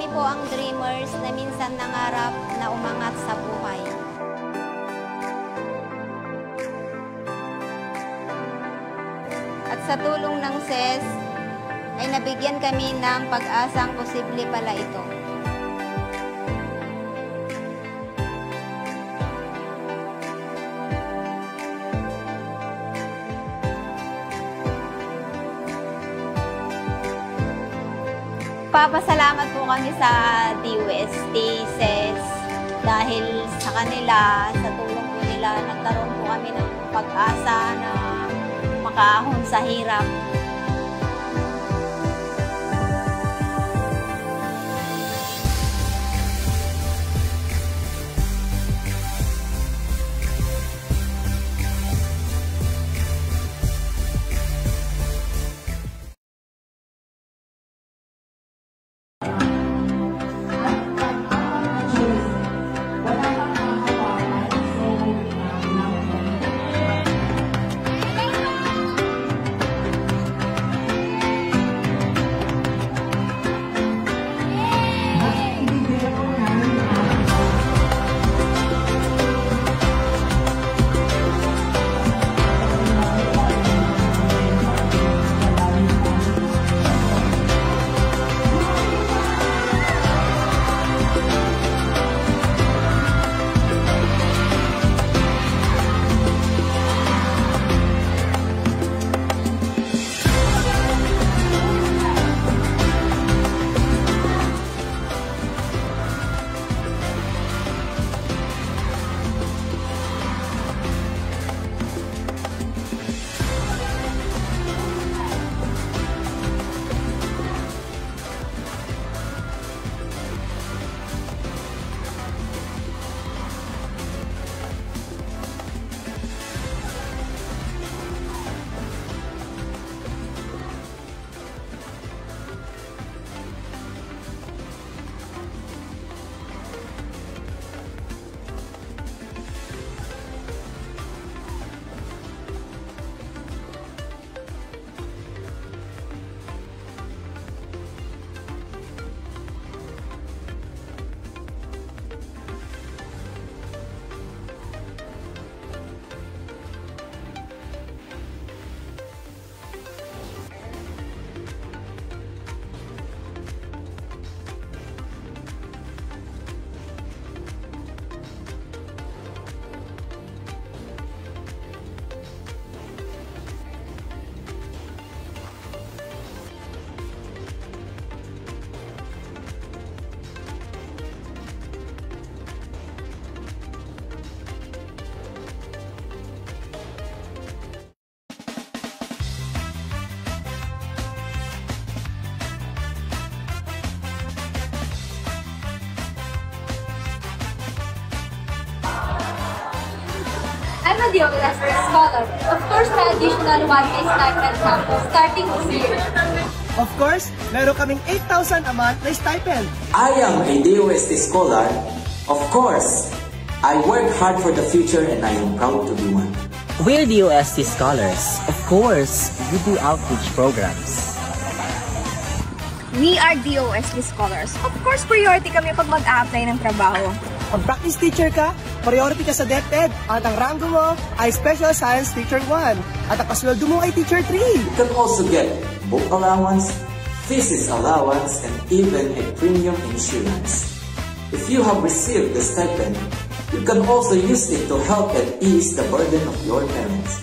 Kami po ang dreamers na minsan nangarap na umangat sa buhay. At sa tulong ng SES, ay nabigyan kami ng pag-asang posible pala ito. Papasalamat po kami sa DOST, SES, dahil sa kanila, sa tulong po nila, nagkaroon po kami ng pag-asa na makaahon sa hirap. I'm a DOST scholar. Of course, may additional one-day stipend campus starting this year. Of course, meron kaming 8,000 a month na stipend. I am a DOST scholar. Of course, I work hard for the future and I am proud to be one. We're DOST scholars. Of course, we do outreach programs. We are DOST scholars. Of course, priority kami pag mag-a-apply ng trabaho. Pag practice teacher ka, priority ka sa DepEd at ang rango mo ay Special Science Teacher 1 at ang pasweldo mo ay Teacher 3. You can also get book allowance, thesis allowance, and even a premium insurance. If you have received the stipend, you can also use it to help and ease the burden of your parents.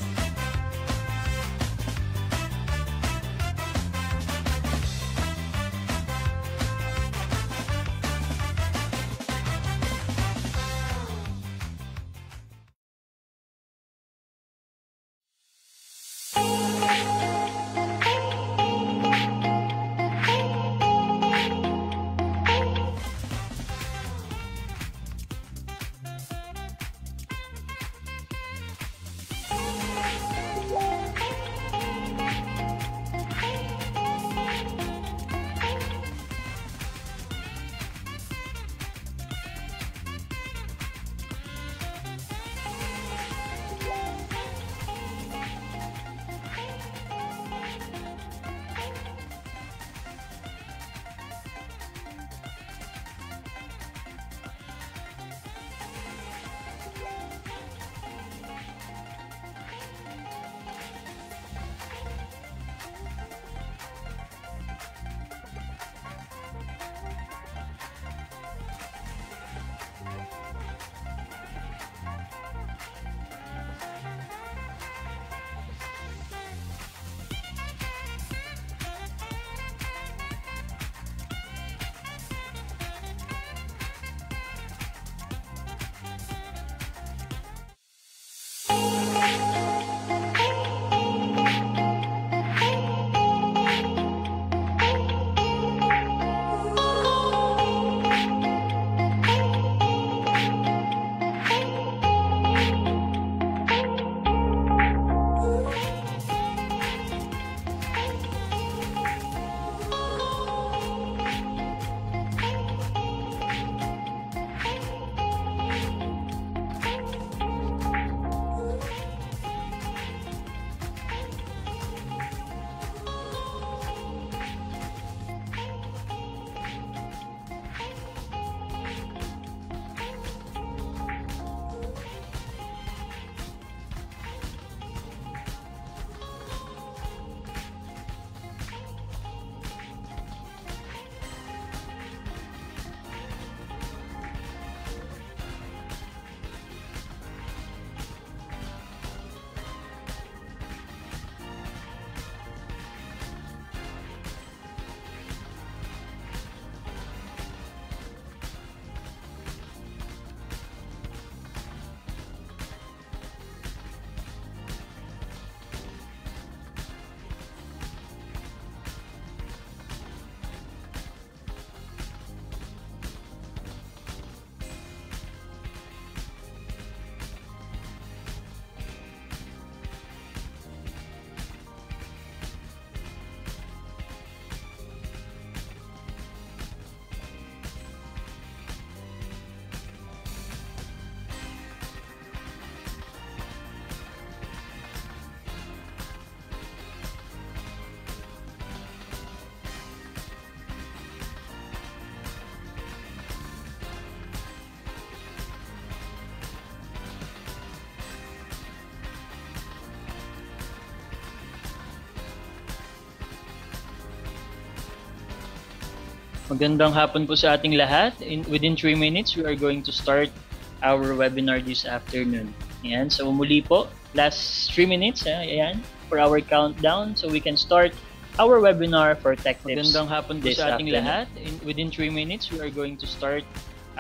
Magandang hapon po sa ating lahat. Within 3 minutes, we are going to start our webinar this afternoon. Ayan, so muli po, last 3 minutes, ayan, for our countdown so we can start our webinar for Tech Tips. Magandang hapon po sa ating lahat. Within 3 minutes, we are going to start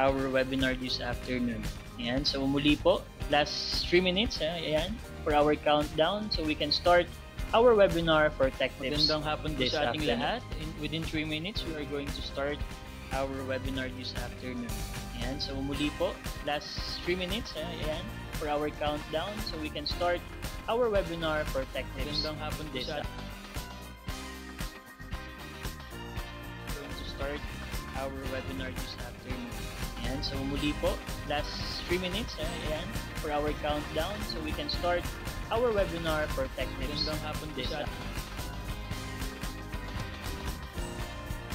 our webinar this afternoon. Ayan, so muli po, last 3 minutes, ayan, for our countdown so we can start our webinar for Tech Tips. Magandang hapon po sa ating lahat. Within 3 minutes, we are going to start our webinar this afternoon. Ayan, so muli po, last 3 minutes, ayan, for our countdown so we can start our webinar for Tech Tips. Magandang hapon po sa going to start our webinar this afternoon. Ayan, so muli po, last 3 minutes, ayan, for our countdown so we can start our webinar for Tech Tips. Magandang hapon po sa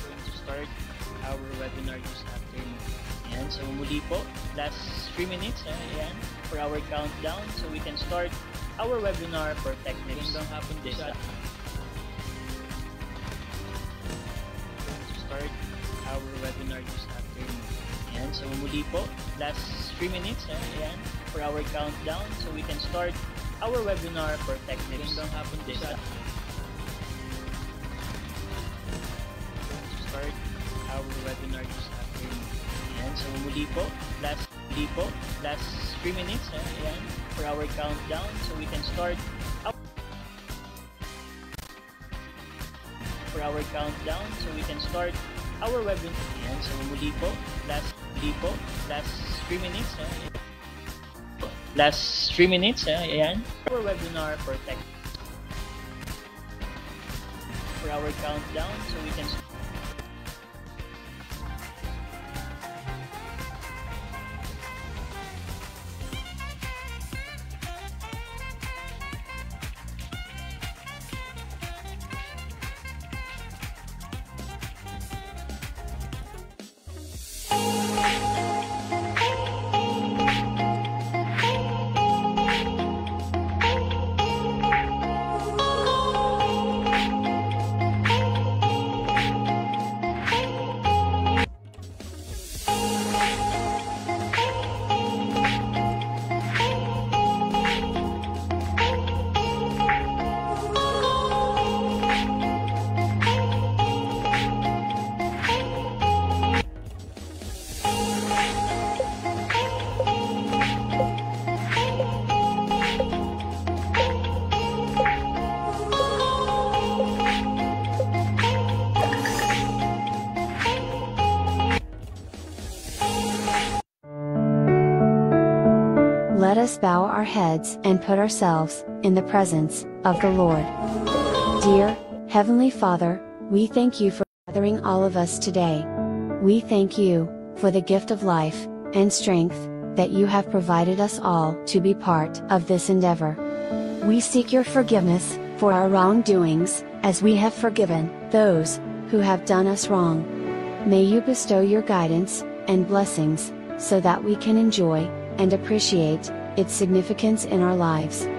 going to start our webinar this afternoon. Ayan, so muli po, last 3 minutes, ayan, for our countdown so we can start our webinar for Tech Tips. Magandang hapon po sa going to start our webinar this afternoon. Ayan, so muli po, last 3 minutes, ayan, for our countdown so we can start our webinar for Tech Tips. Magandang hapon po sa going to start our webinar this afternoon. Ayan, so muli po, last 3 minutes, ayan, for our countdown so we can start our webinar. Ayan, so muli po, last 3 minutes, last 3 minutes, ayan, our webinar for Tech for our countdown so we can Let us bow our heads and put ourselves in the presence of the Lord. Dear Heavenly Father, we thank you for gathering all of us today. We thank you for the gift of life and strength that you have provided us all to be part of this endeavor. We seek your forgiveness for our wrongdoings, as we have forgiven those who have done us wrong. May you bestow your guidance and blessings so that we can enjoy and appreciate its significance in our lives.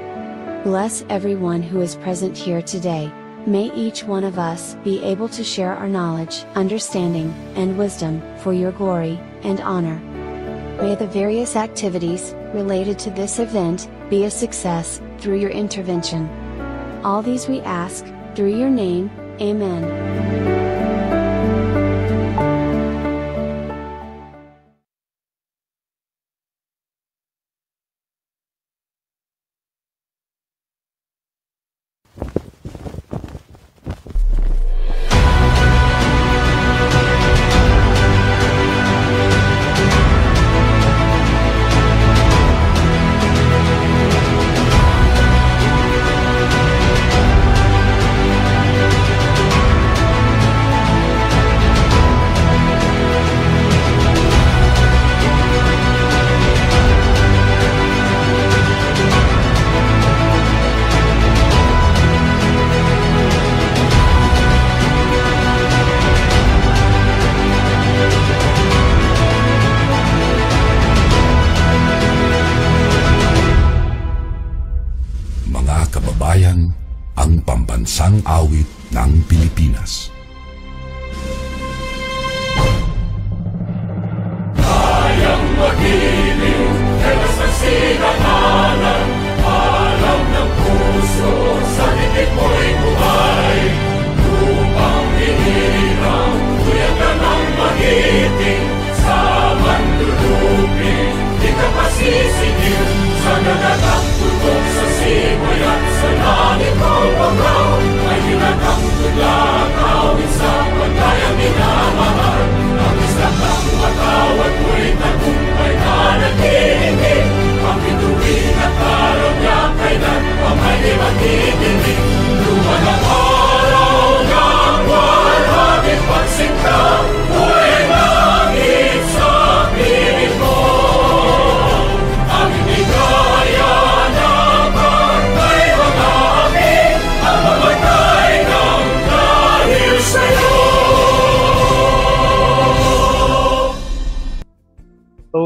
Bless everyone who is present here today. May each one of us be able to share our knowledge, understanding, and wisdom for your glory and honor. May the various activities related to this event be a success through your intervention. All these we ask through your name. Amen. Pambansang awit ng Pilipinas.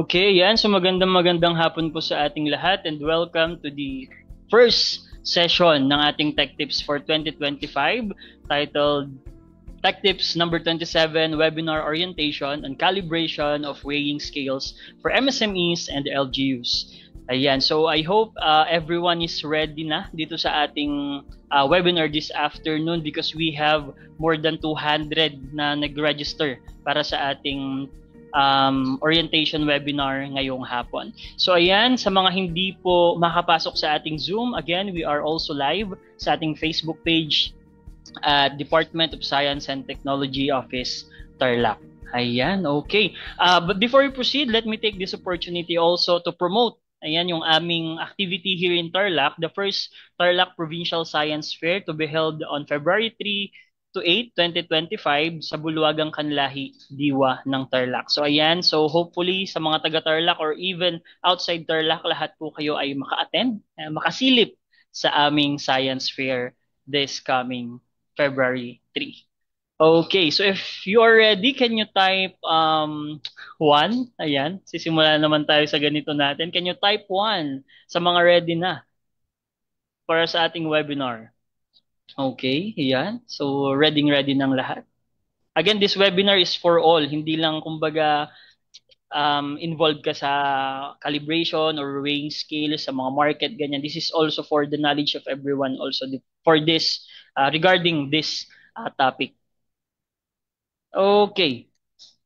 Okay, yan. So magandang hapon po sa ating lahat and welcome to the first session ng ating Tech Tips for 2025 titled Tech Tips number 27, Webinar Orientation and Calibration of Weighing Scales for MSMEs and LGUs. Ayan, so I hope everyone is ready na dito sa ating webinar this afternoon because we have more than 200 na nag-register para sa ating orientation webinar ngayong hapon. So ayan, sa mga hindi po makapasok sa ating Zoom, again, we are also live sa ating Facebook page at Department of Science and Technology Office, Tarlac. Ayan, okay. But before we proceed, let me take this opportunity also to promote ayan yung aming activity here in Tarlac, the first Tarlac Provincial Science Fair to be held on February 3 to 8, 2025 sa Bulwagang Kanlahi, Diwa ng Tarlac. So ayan, so hopefully sa mga taga Tarlac or even outside Tarlac, lahat po kayo ay maka-attend, makasilip sa aming science fair this coming February 3. Okay, so if you are ready, can you type 1? Ayan, sisimula naman tayo sa ganito natin. Can you type 1 sa mga ready na para sa ating webinar? Okay, ayan. So, ready ng lahat. Again, this webinar is for all. Hindi lang, kumbaga, involved ka sa calibration or weighing scale sa mga market, ganyan. This is also for the knowledge of everyone also for this, regarding this topic. Okay.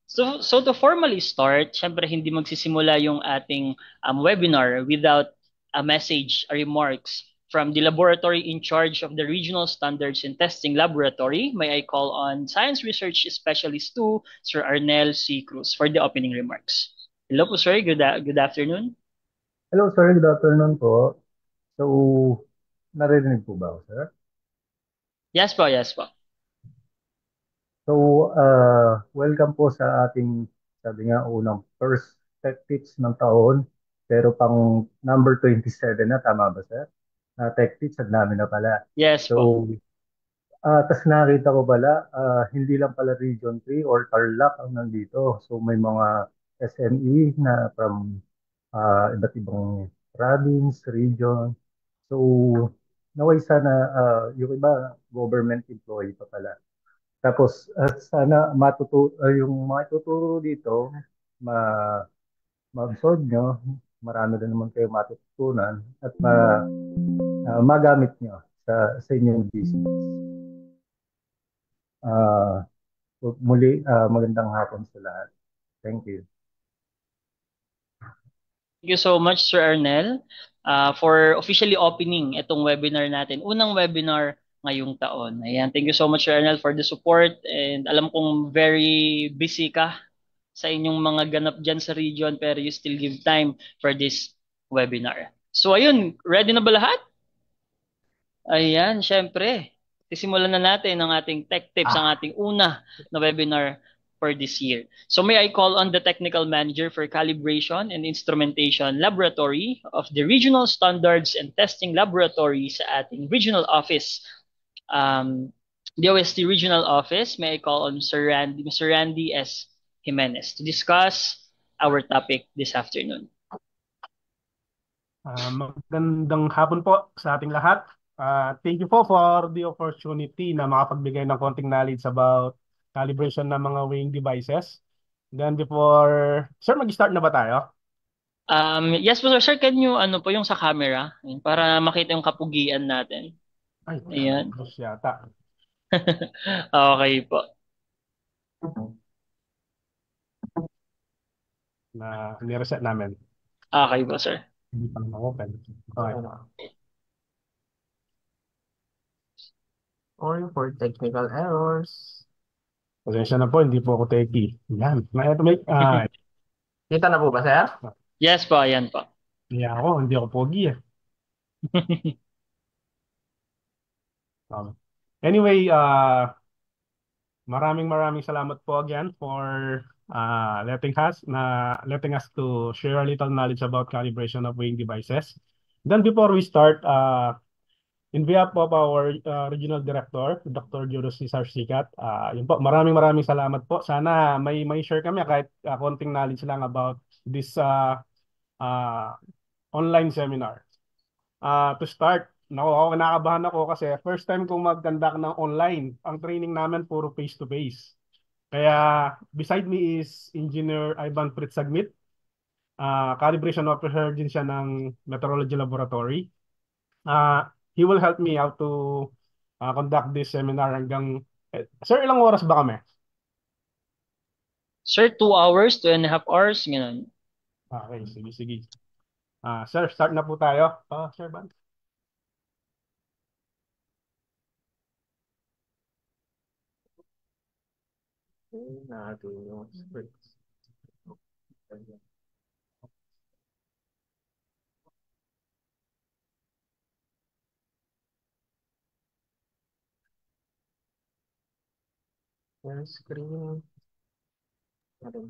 So to formally start, syempre hindi magsisimula yung ating webinar without a message, a remarks from the laboratory in charge of the Regional Standards and Testing Laboratory. May I call on Science Research Specialist 2, Sir Arnel C. Cruz, for the opening remarks. Hello po, sir. Good afternoon. Hello, sir. Good afternoon po. So, narinig po ba ako, sir? Yes po, yes po. So, welcome po sa ating, sabi nga, unang first Tech Tips ng taon. Pero pang number 27 na, tama ba, sir? Tech Tips, ang dami na pala. Yes So, po. tas nakita ko pala, hindi lang pala Region 3 or Tarlac ang nandito. So, may mga SME na from iba't ibang province, region. So, naway sana, yung iba, government employee pa pala. Tapos, sana yung mga ituturo dito, ma- ma-absorb nyo, marami na naman kayo matutunan at magamit nyo sa inyong business. Muli, magandang hapon sa lahat. Thank you. Thank you so much, Sir Arnel, for officially opening itong webinar natin. Unang webinar ngayong taon. Ayan, thank you so much, Sir Arnel, for the support. And alam kong very busy ka sa inyong mga ganap dyan sa region, pero you still give time for this webinar. So ayun, ready na ba lahat? Ayan, syempre. Sisimulan na natin ang ating tech tips, ang ating una na webinar for this year. So may I call on the Technical Manager for Calibration and Instrumentation Laboratory of the Regional Standards and Testing Laboratory sa ating regional office, the OST Regional Office. May I call on Mr. Randy S. Jimenez to discuss our topic this afternoon. Magandang hapon po sa ating lahat. Thank you po for the opportunity na makapagbigay ng konting knowledge about calibration ng mga weighing devices. Then before, sir, mag-start na ba tayo? Yes po, sir. Can you, po yung sa camera? Para makita yung kapugian natin. Ay, ayan. Yata. Okay po. Ni-reset namin. Okay po, sir. Hindi pa naman open. Okay. Or for technical errors. Pasensya na po, hindi po ako techie. Yan. Kita na po ba, sir? Yes po, ayan po. Hindi ako pogi eh. Anyway, maraming salamat po again for letting us to share a little knowledge about calibration of weighing devices. Then before we start, in behalf of our Regional Director, Dr. Juro Cesar Sicat, yun po, maraming salamat po. Sana may share kami kahit konting knowledge lang about this online seminar. To start, ako, kinakabahan ako kasi first time kong mag-conduct ng online. Ang training namin puro face-to-face. Kaya beside me is Engineer Ivan Pritsagmit. Calibration officer din siya ng Meteorology Laboratory. He will help me out to conduct this seminar hanggang... Sir, ilang oras ba kami? Sir, 2 hours, 2.5 hours, ganun. Okay, sige. Sir, start na po tayo. Sir Van. Natin yung scripts. Screen.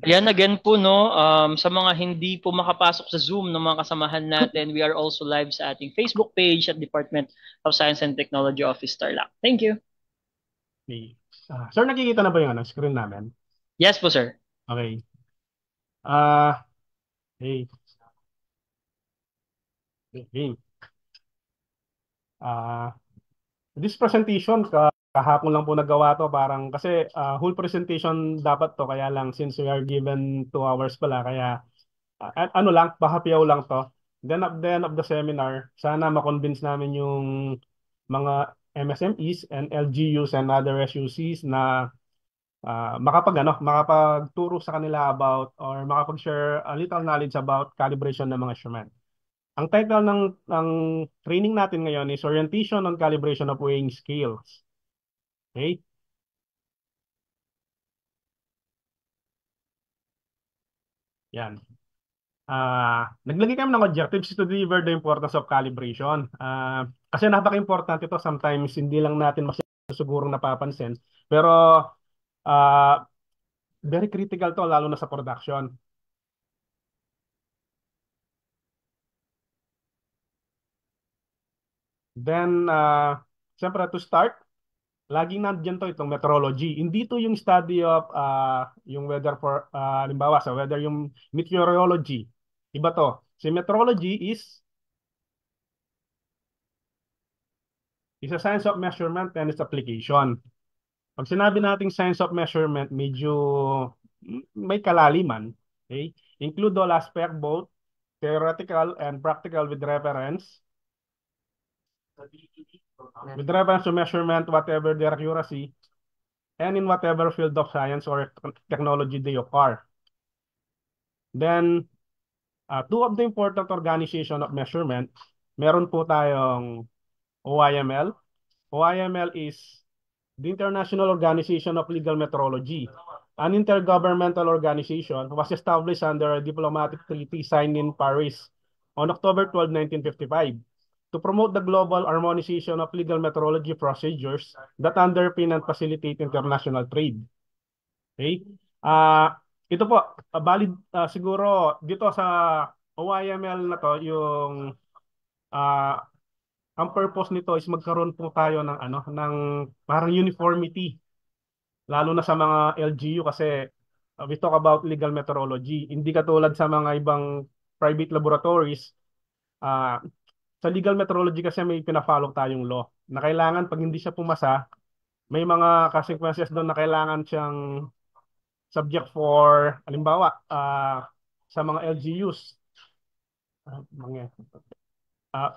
Ayan, again po, no, sa mga hindi po makapasok sa Zoom ng mga kasamahan natin, we are also live sa ating Facebook page at Department of Science and Technology Office Tarlac. Thank you. Okay. Sir, nakikita na ba yung screen namin? Yes po, sir. Okay. Hey. Okay. This presentation, kahapon lang po nagawa to, parang kasi whole presentation dapat to, kaya lang since we are given 2 hours pala, kaya ano lang, pahapiyaw lang to. Then at the end of the seminar, sana ma-convince namin yung mga MSMEs and LGUs and other SUCs na makapagturo sa kanila about or makapag-share a little knowledge about calibration ng mga instrument. Ang title ng training natin ngayon is Orientation on Calibration of Weighing Scales. Okay? Yan. Naglagay kami ng objectives to deliver the importance of calibration. Kasi napaka-importante ito. Sometimes hindi lang natin sigurong napapansin. Pero very critical to, lalo na sa production. Then, siyempre to start, laging nandiyan to itong meteorology. Hindi to yung study of yung weather for, halimbawa sa weather, yung meteorology. Iba to. Si meteorology is a science of measurement and its application. Pag sinabi nating science of measurement, medyo may kalaliman. Okay? Include all aspect, both theoretical and practical with reference to measurement, whatever their accuracy, and in whatever field of science or technology they occur. Then, two of the important organization of measurement, meron po tayong OIML. OIML is the International Organization of Legal Metrology, an intergovernmental organization was established under a diplomatic treaty signed in Paris on October 12, 1955 to promote the global harmonization of legal metrology procedures that underpin and facilitate international trade. Okay? Ito po, valid siguro dito sa OIML na to, yung ang purpose nito is magkaroon po tayo ng ng parang uniformity, lalo na sa mga LGU kasi we talk about legal metrology. Hindi katulad sa mga ibang private laboratories. Sa legal metrology kasi may pina-follow tayong law na kailangan pag hindi siya pumasa, may mga consequences doon na kailangan siyang subject for, halimbawa, sa mga LGUs.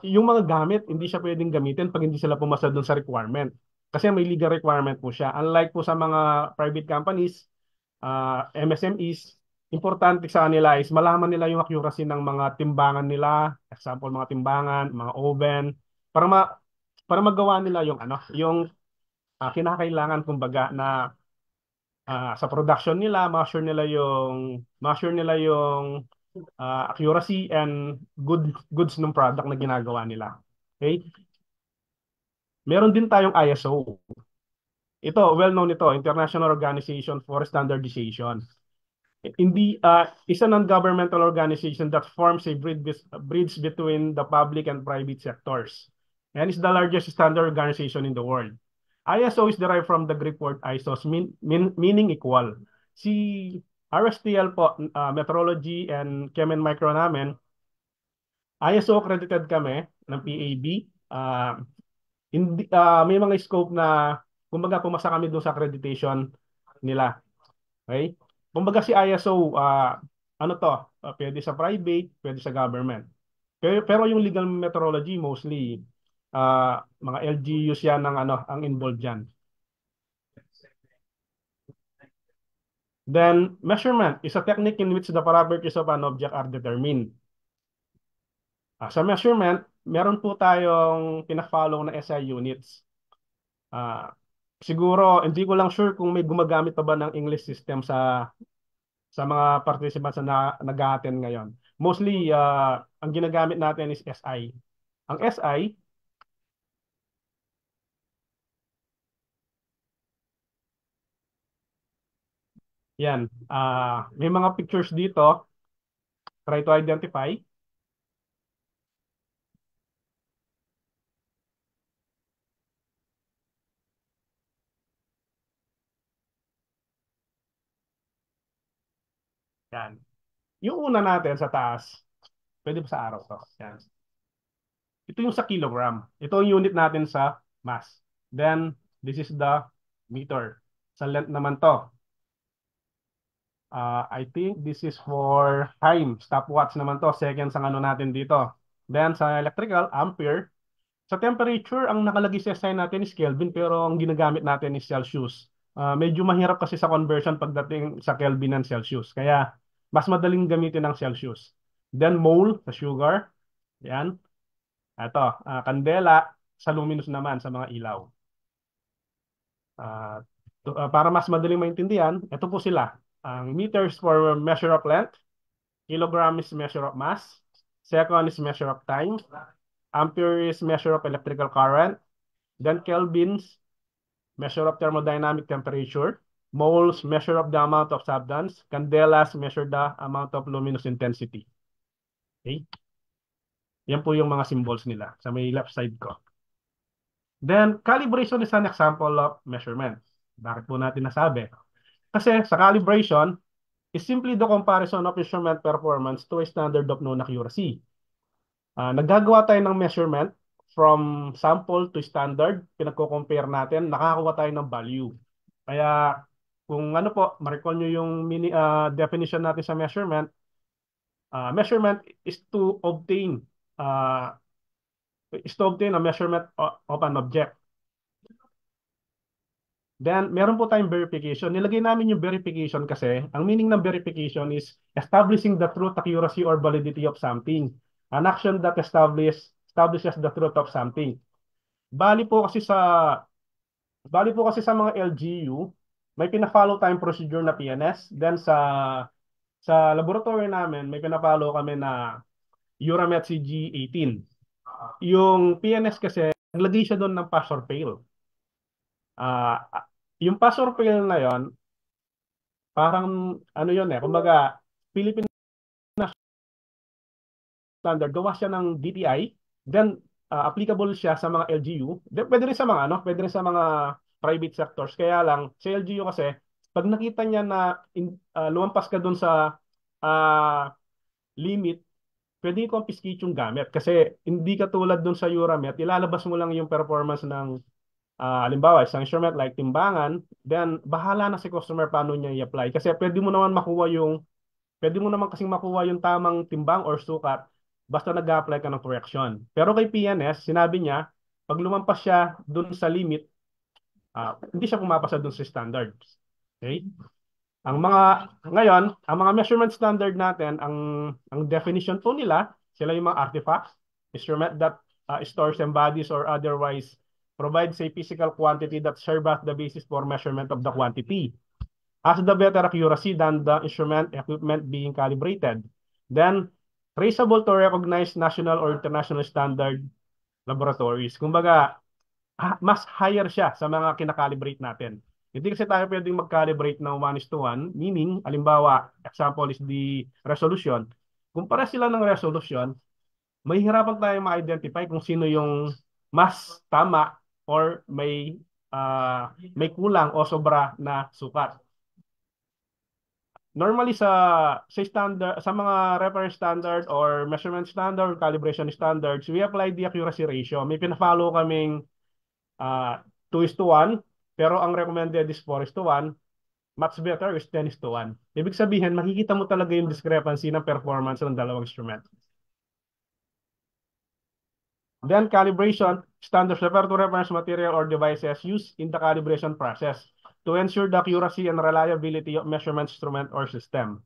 Yung mga gamit, hindi siya pwedeng gamitin pag hindi sila pumasa doon sa requirement. Kasi may legal requirement po siya. Unlike po sa mga private companies, MSMEs, importante sa kanila is malaman nila yung accuracy ng mga timbangan nila, example mga timbangan, mga oven, para magawa nila yung yung kinakailangan kumbaga na sa production nila, ma-assure nila yung accuracy and goods ng product na ginagawa nila. Okay? Meron din tayong ISO. Ito, well-known ito, International Organization for Standardization. Is a non-governmental organization that forms a bridge between the public and private sectors, and is the largest standard organization in the world. ISO is derived from the Greek word isos, meaning equal. RSTL po, Metrology and Chem and Micro namin, ISO accredited kami ng PAB. May mga scope na, kumbaga, pumasa kami doon sa accreditation nila. Okay? Kumbaga si ISO, ano to, pwede sa private, pwede sa government. Pero yung legal metrology, mostly, mga LGUs yan ang involved dyan. Then, measurement is a technique in which the properties of an object are determined. Sa measurement, meron po tayong pina-follow na SI units. Siguro, hindi ko lang sure kung may gumagamit pa ba ng English system sa mga participants na nag-attend ngayon. Mostly, ang ginagamit natin is SI. Ang SI, yan. May mga pictures dito. Try to identify. Yan. Yung una natin sa taas, pwede pa sa araw to. Yan. Ito yung sa kilogram. Ito yung unit natin sa mass. Then, this is the meter. Sa length naman to. I think this is for time. Stopwatch naman to. Seconds ang ano natin dito. Then, sa electrical, ampere. Sa temperature, ang nakalagay sa sign natin is Kelvin, pero ang ginagamit natin is Celsius. Medyo mahirap kasi sa conversion pagdating sa Kelvin and Celsius. Kaya, mas madaling gamitin ng Celsius. Then, mole sa sugar. Yan. Ito, kandela sa luminous naman sa mga ilaw. Para mas madaling maintindihan, ito po sila. Ang meters for measure of length, kilogram is measure of mass, second is measure of time, ampere is measure of electrical current, then kelvins, measure of thermodynamic temperature, moles, measure of the amount of substance, candelas, measure the amount of luminous intensity. Okay? Yan po yung mga symbols nila sa may left side ko. Then, calibration is an example of measurement. Bakit po natin nasabi? Kasi sa calibration is simply the comparison of instrument performance to a standard of known accuracy. Naggagawa tayo ng measurement from sample to standard, pinagko-compare natin, nakakakuha tayo ng value. Kaya kung ano po, ma-recall nyo yung definition natin sa measurement, measurement is to obtain a measurement of an object. Then, meron po tayong verification. Nilagay namin yung verification kasi, ang meaning ng verification is establishing the truth, accuracy, or validity of something. An action that establishes the truth of something. Bali po kasi sa mga LGU, may pina-follow tayong procedure na PNS. Then sa laboratory namin, may pina-follow kami na Euramet CG18. Yung PNS kasi, naglagay siya doon ng pass or fail. Yung pass or fail na yon, parang ano yun kumbaga, Philippine standard, gawa siya ng DTI, then applicable siya sa mga LGU, then, pwede rin sa mga pwede rin sa mga private sectors. Kaya lang, sa LGU kasi, pag nakita niya na lumampas ka doon sa limit, pwede i-confiscate yung gamit. Kasi hindi katulad doon sa Euramet, ilalabas mo lang yung performance ng halimbawa, isang instrument like timbangan, then bahala na si customer paano niya i-apply. Kasi pwede mo naman kasing makuha yung tamang timbang or sukat basta nag-apply ka ng correction. Pero kay PNS, sinabi niya, pag lumampas siya dun sa limit, hindi siya pumapasa dun sa standards. Okay? Ang mga measurement standard natin, ang definition po nila, sila yung mga artifacts, instrument that stores, embodies, or otherwise provides a physical quantity that serves as the basis for measurement of the quantity. Has the better accuracy than the instrument equipment being calibrated. Then, traceable to recognized national or international standard laboratories. Kumbaga, mas higher siya sa mga kinakalibrate natin. Hindi kasi tayo pwedeng mag-calibrate ng 1:1, meaning, halimbawa, example is the resolution. Kumpara sila ng resolution, may hirapan tayo ma-identify kung sino yung mas tama or may kulang o sobra na sukat. normally sa standard sa mga reference standard or measurement standard, calibration standards, we apply the accuracy ratio. May pina-follow kaming 2:1, pero ang recommended is 4:1. Much better is 10:1. Ibig sabihin, makikita mo talaga yung discrepancy ng performance ng dalawang instrument. Then calibration standards refer to reference material or devices used in the calibration process to ensure the accuracy and reliability of measurement instrument or system.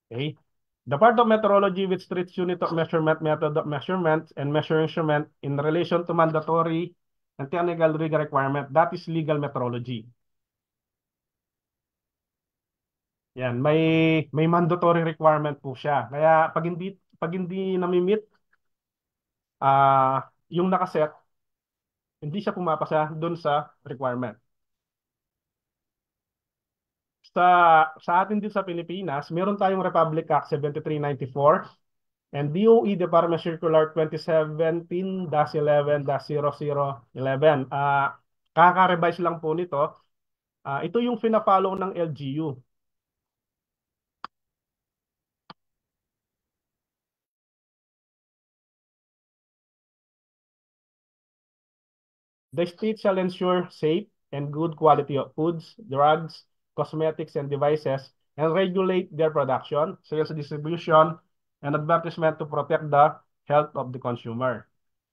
Okay. The part of metrology which treats unit of measurement, method of measurement, and measuring instrument in relation to mandatory and technical rigor requirement, that is legal metrology. Yan, may mandatory requirement po siya. Kaya pag hindi nami-meet yung nakaset, hindi siya pumapasa doon sa requirement. Sa atin din sa Pilipinas, meron tayong Republic Act 7394 and DOE Department Circular 2017-11-0011. Kaka-revise lang po nito. Ito yung fina-follow ng LGU. The state shall ensure safe and good quality of foods, drugs, cosmetics, and devices, and regulate their production, sales, distribution, and advertisement to protect the health of the consumer.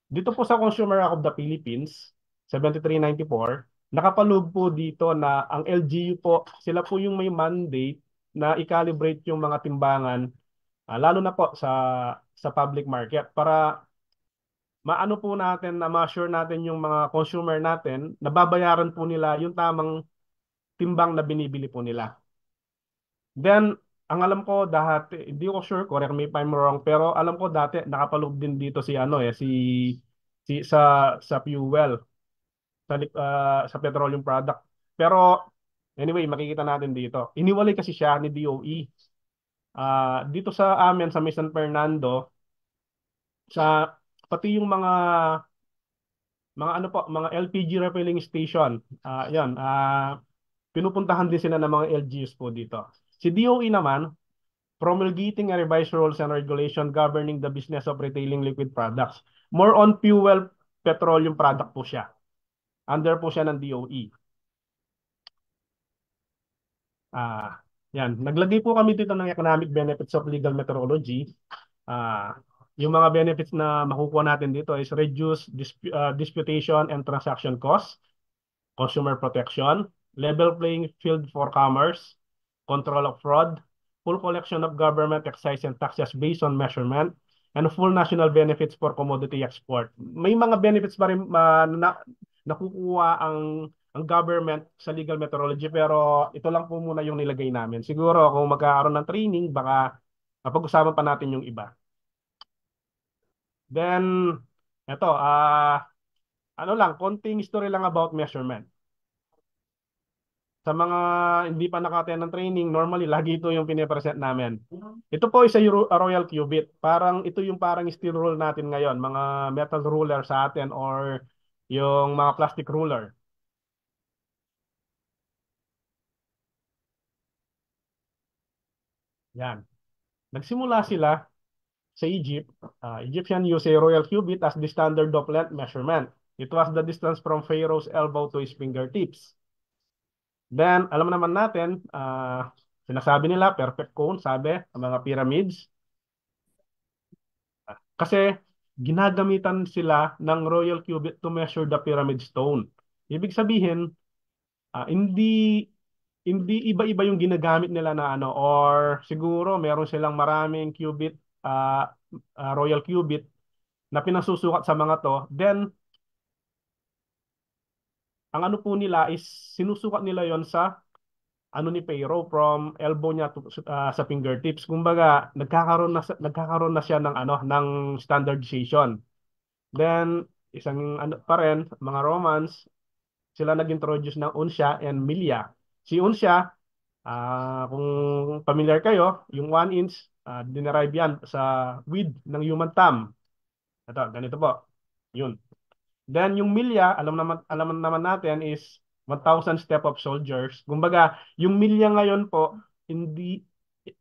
Dito po sa Consumer Act of the Philippines, 7394, nakapaloob po dito na ang LGU po, sila po yung may mandate na i-calibrate yung mga timbangan, lalo na po sa public market para maano po natin na ma-assure natin yung mga consumer natin na babayaran po nila yung tamang timbang na binibili po nila. Then, ang alam ko dati, hindi ko sure, correct me if I'm wrong, pero alam ko dati nakapaloob din dito si sa fuel, sa petroleum product. Pero anyway, makikita natin dito. Iniwalay kasi siya ni DOE. Dito sa amin sa San Fernando, pati yung mga LPG refilling station. Pinupuntahan din sila ng mga LGUs po dito. Si DOE naman, promulgating a revised rules and regulation governing the business of retailing liquid products. More on fuel petroleum product po siya. Under po siya ng DOE. Naglagay po kami dito ng economic benefits of legal metrology. Yung mga benefits na makukuha natin dito is reduce disputation and transaction costs, consumer protection, level playing field for commerce, control of fraud, full collection of government excise and taxes based on measurement, and full national benefits for commodity export. May mga benefits pa rin nakukuha ang government sa legal metrology, pero ito lang po muna yung nilagay namin. Siguro kung magkakaroon ng training, baka mapag-usapan pa natin yung iba. Then, ito, konting history lang about measurement. Sa mga hindi pa naka-attend ng training, normally, lagi ito yung pinipresent namin. Ito po is a royal cubit. Ito yung parang steel rule natin ngayon, mga metal ruler sa atin or yung mga plastic ruler. Yan. Nagsimula sila sa Egypt. Egyptian use a royal cubit as the standard of length measurement. It was the distance from Pharaoh's elbow to his fingertips. Then, alam naman natin, sinasabi nila, perfect cone, sabi, ang mga pyramids. Kasi, ginagamitan sila ng royal cubit to measure the pyramid stone. Ibig sabihin, hindi iba-iba yung ginagamit nila na or siguro meron silang maraming cubit, royal cubit na pinasusukat sa mga to. Then, ang ano po nila is sinusukat nila yon sa ni Pharaoh from elbow niya to, sa fingertips. Kumbaga, nagkakaroon na siya ng standardization. Then, isang pa rin, mga Romans, sila nag-introduce ng unsya and milya. Si unsya, kung familiar kayo, yung 1 inch, dinerive yan sa width ng human thumb. Ito, ganito po. Yun. Then yung milya, alam naman natin is 1,000 step of soldiers. Kumbaga, yung milya ngayon po, hindi,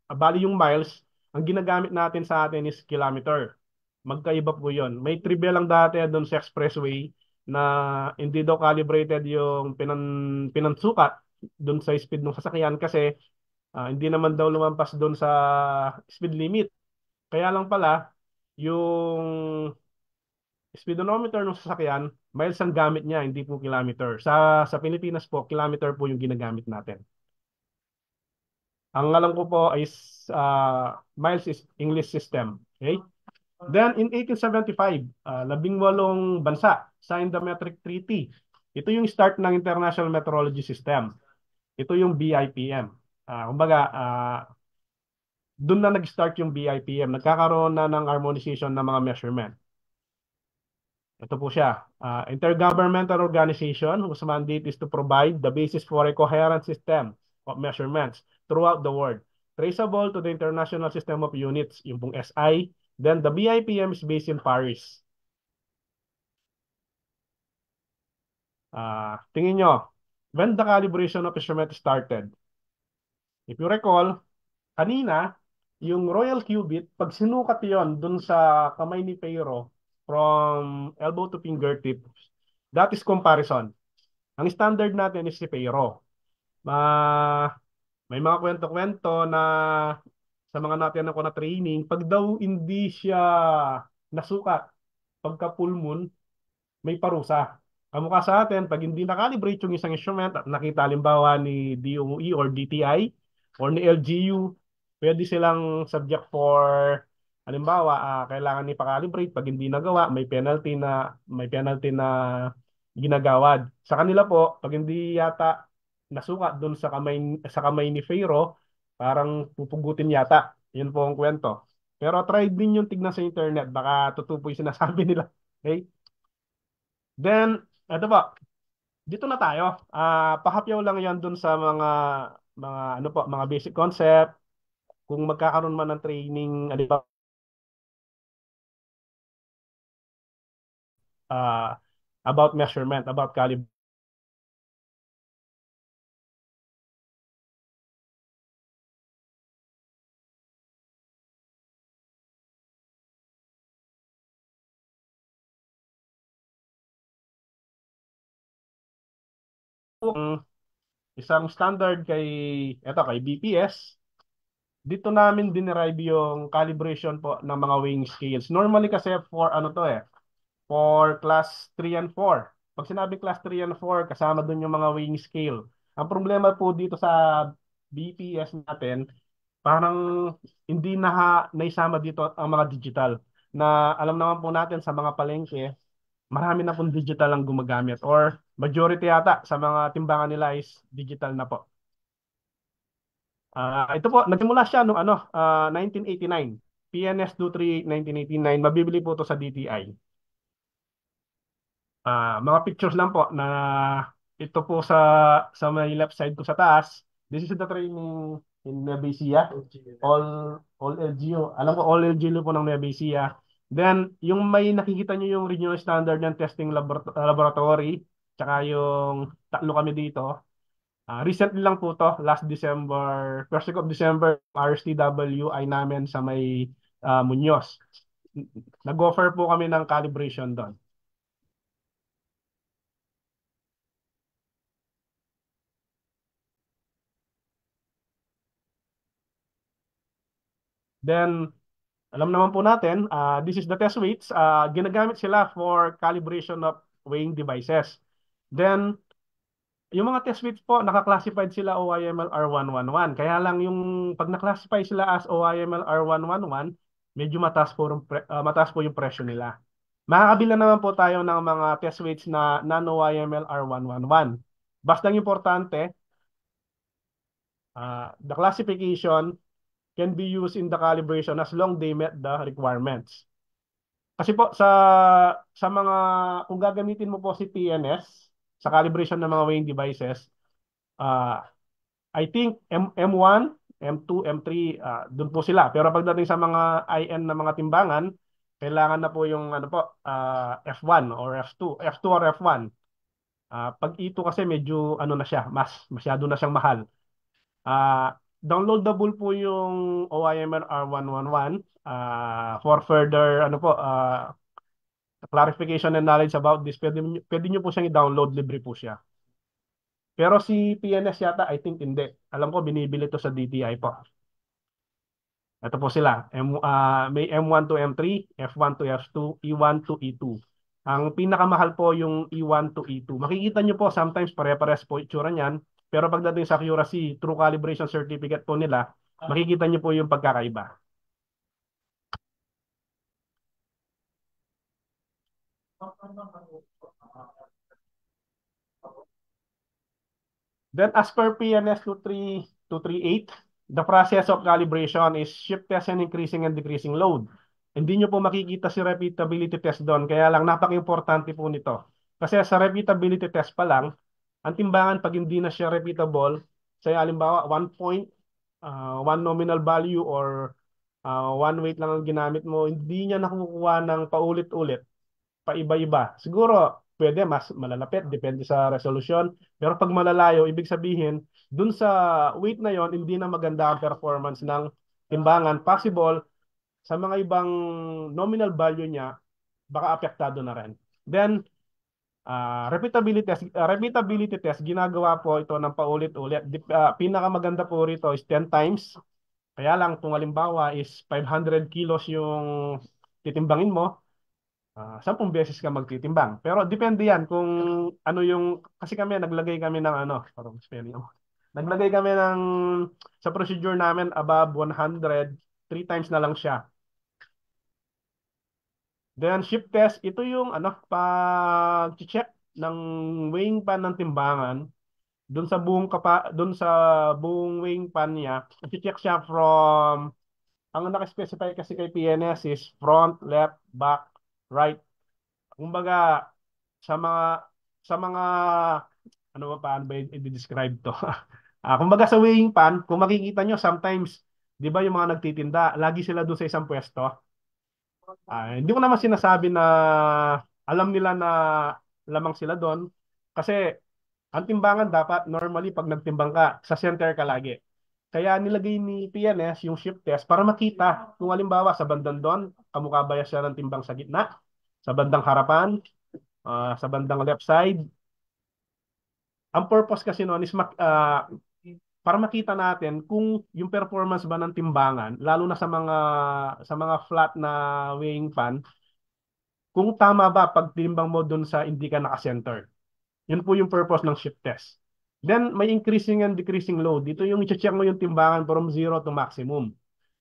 bali yung miles, ang ginagamit natin sa atin is kilometer. Magkaiba po yun. May trivia lang dati doon sa expressway na hindi daw calibrated yung pinansukat doon sa speed ng sasakyan kasi hindi naman daw lumampas doon sa speed limit. Kaya lang pala, yung speedometer ng sasakyan, miles ang gamit niya, hindi po kilometer. Sa Pilipinas po, kilometer po yung ginagamit natin. Ang alam ko po is miles is English system. Okay? Then in 1875, 18 bansa signed the Metric Treaty. Ito yung start ng International Meteorology System. Ito yung BIPM. Kumbaga, doon na nag-start yung BIPM. Nagkakaroon na ng harmonization ng mga measurement. Ito po siya. Intergovernmental organization whose mandate is to provide the basis for a coherent system of measurements throughout the world, traceable to the International System of Units, yung pong SI. Then the BIPM is based in Paris. Tingin nyo, when the calibration of measurement started? If you recall, kanina, yung Royal Cubit, pag sinukat yon dun sa kamay ni Pero from elbow to fingertips, that is comparison. Ang standard natin is si Pero. May mga kwento-kwento na sa mga natin ako na training, pag daw hindi siya nasukat, pagka full moon, may parusa. Kamukha sa atin, pag hindi nakalibrate yung isang instrument at nakita halimbawa ni DOE or DTI or ni LGU, pwede silang subject for halimbawa, kailangan ipakalibrate pag hindi nagawa, may penalty na ginagawad. Sa kanila po, pag hindi yata nasukat doon sa kamay ni Fero, parang pupugutin yata. Yun po ang kwento. Pero try din yung tignan sa internet, baka totoo po yung sinasabi nila. Okay? Then, ito po, dito na tayo. Pahapyaw lang yan dun sa mga basic concept. Kung magkakaroon man ng training, about measurement, about calibration. Isang standard kay BPS, dito namin dinerive yung calibration po ng mga weighing scales. Normally kasi for class 3 and 4. Pag sinabi class 3 and 4, kasama dun yung mga weighing scale. Ang problema po dito sa BPS natin, parang hindi naisama dito ang mga digital. Na alam naman po natin sa mga palengke, marami na pong digital ang gumagamit or majority yata sa mga timbangan nila is digital na po. Ito po, nagsimula siya noong 1989. PNS 23 1989, mabibili po to sa DTI. Mga pictures lang po na ito po sa may left side ko sa taas. This is the training in Nueva Ecija. All LGU. Alam ko all LGU po ng Nueva Ecija. Then, yung may nakikita nyo yung regional standard ng testing laboratory, tsaka yung tatlo kami dito. Recently lang po to, last December, first week of December, RSTW ay namin sa may Muñoz. Nag-offer po kami ng calibration doon. Then, alam naman po natin, this is the test weights. Ginagamit sila for calibration of weighing devices. Then, yung mga test weights po, naka-classified sila OIML R111. Kaya lang yung pag na-classify sila as OIML R111, medyo mataas po yung presyo nila. Makakabila naman po tayo ng mga test weights na non-OIML R111. Basta ang importante, the classification can be used in the calibration as long they met the requirements. Kasi po sa mga kung gagamitin mo po si PNS sa calibration ng mga weighing devices, I think M1, M2, M3 doon po sila. Pero pagdating sa mga IN na mga timbangan, kailangan na po yung F1 or F2, F2 or F1. Pag ito kasi medyo ano na siya, masyado na siyang mahal. Downloadable po yung OIMR R111 for further ano po clarification and knowledge about this. Pwede nyo po siyang i-download, libre po siya. Pero si PNS yata, I think hindi. Alam ko binibili to sa DTI po. Ito po sila. May M1 to M3, F1 to F2, E1 to E2. Ang pinakamahal po yung E1 to E2. Makikita nyo po sometimes pare-pares po itsura niyan. Pero pagdating sa accuracy, true calibration certificate po nila, makikita nyo po yung pagkakaiba. Then as per PNS 238, the process of calibration is shift test and increasing and decreasing load. Hindi nyo po makikita si repeatability test doon, kaya lang napaka-importante po nito. Kasi sa repeatability test pa lang, ang timbangan pag hindi na siya repeatable, say halimbawa 1 nominal value or 1 weight lang ang ginamit mo, hindi niya nakukuha ng paulit-ulit, paiba-iba. Siguro, pwede mas malalapit, depende sa resolution. Pero pag malalayo, ibig sabihin, dun sa weight na yon hindi na maganda ang performance ng timbangan. Possible, sa mga ibang nominal value niya, baka apektado na rin. Then, repeatability test, ginagawa po ito ng paulit-ulit. Pinakamaganda po rito is 10 times. Kaya lang, kung halimbawa is 500 kilos yung titimbangin mo, 10 beses ka magtitimbang. Pero depende yan kung ano yung, kasi naglagay kami ng ano, parang spelling mo. Naglagay kami ng, sa procedure namin, above 100, 3 times na lang siya. Then shift test, ito yung ano, pag-check ng weighing pan ng timbangan, doon sa buong weighing pan niya, i-check siya from, ang naka-specify kasi kay PNS is front, left, back, right. Kumbaga, sa mga sa mga ano ba paano ba i-describe to? Kumbaga sa weighing pan, kung makikita nyo sometimes, 'di ba yung mga nagtitinda, lagi sila doon sa isang pwesto. Hindi ko naman sinasabi na alam nila na lamang sila doon kasi ang timbangan dapat normally pag nagtimbang ka, sa center ka lagi. Kaya nilagay ni PNS yung shift test para makita kung halimbawa sa bandang doon, kamukha ba siya ng timbang sa gitna, sa bandang harapan, sa bandang left side. Ang purpose kasi noon is para makita natin kung yung performance ba ng timbangan, lalo na sa mga flat na weighing pan, kung tama ba pag timbang mo doon sa hindi ka naka-center. Yun po yung purpose ng shift test. Then, may increasing and decreasing load. Dito yung i-check mo yung timbangan from 0 to maximum.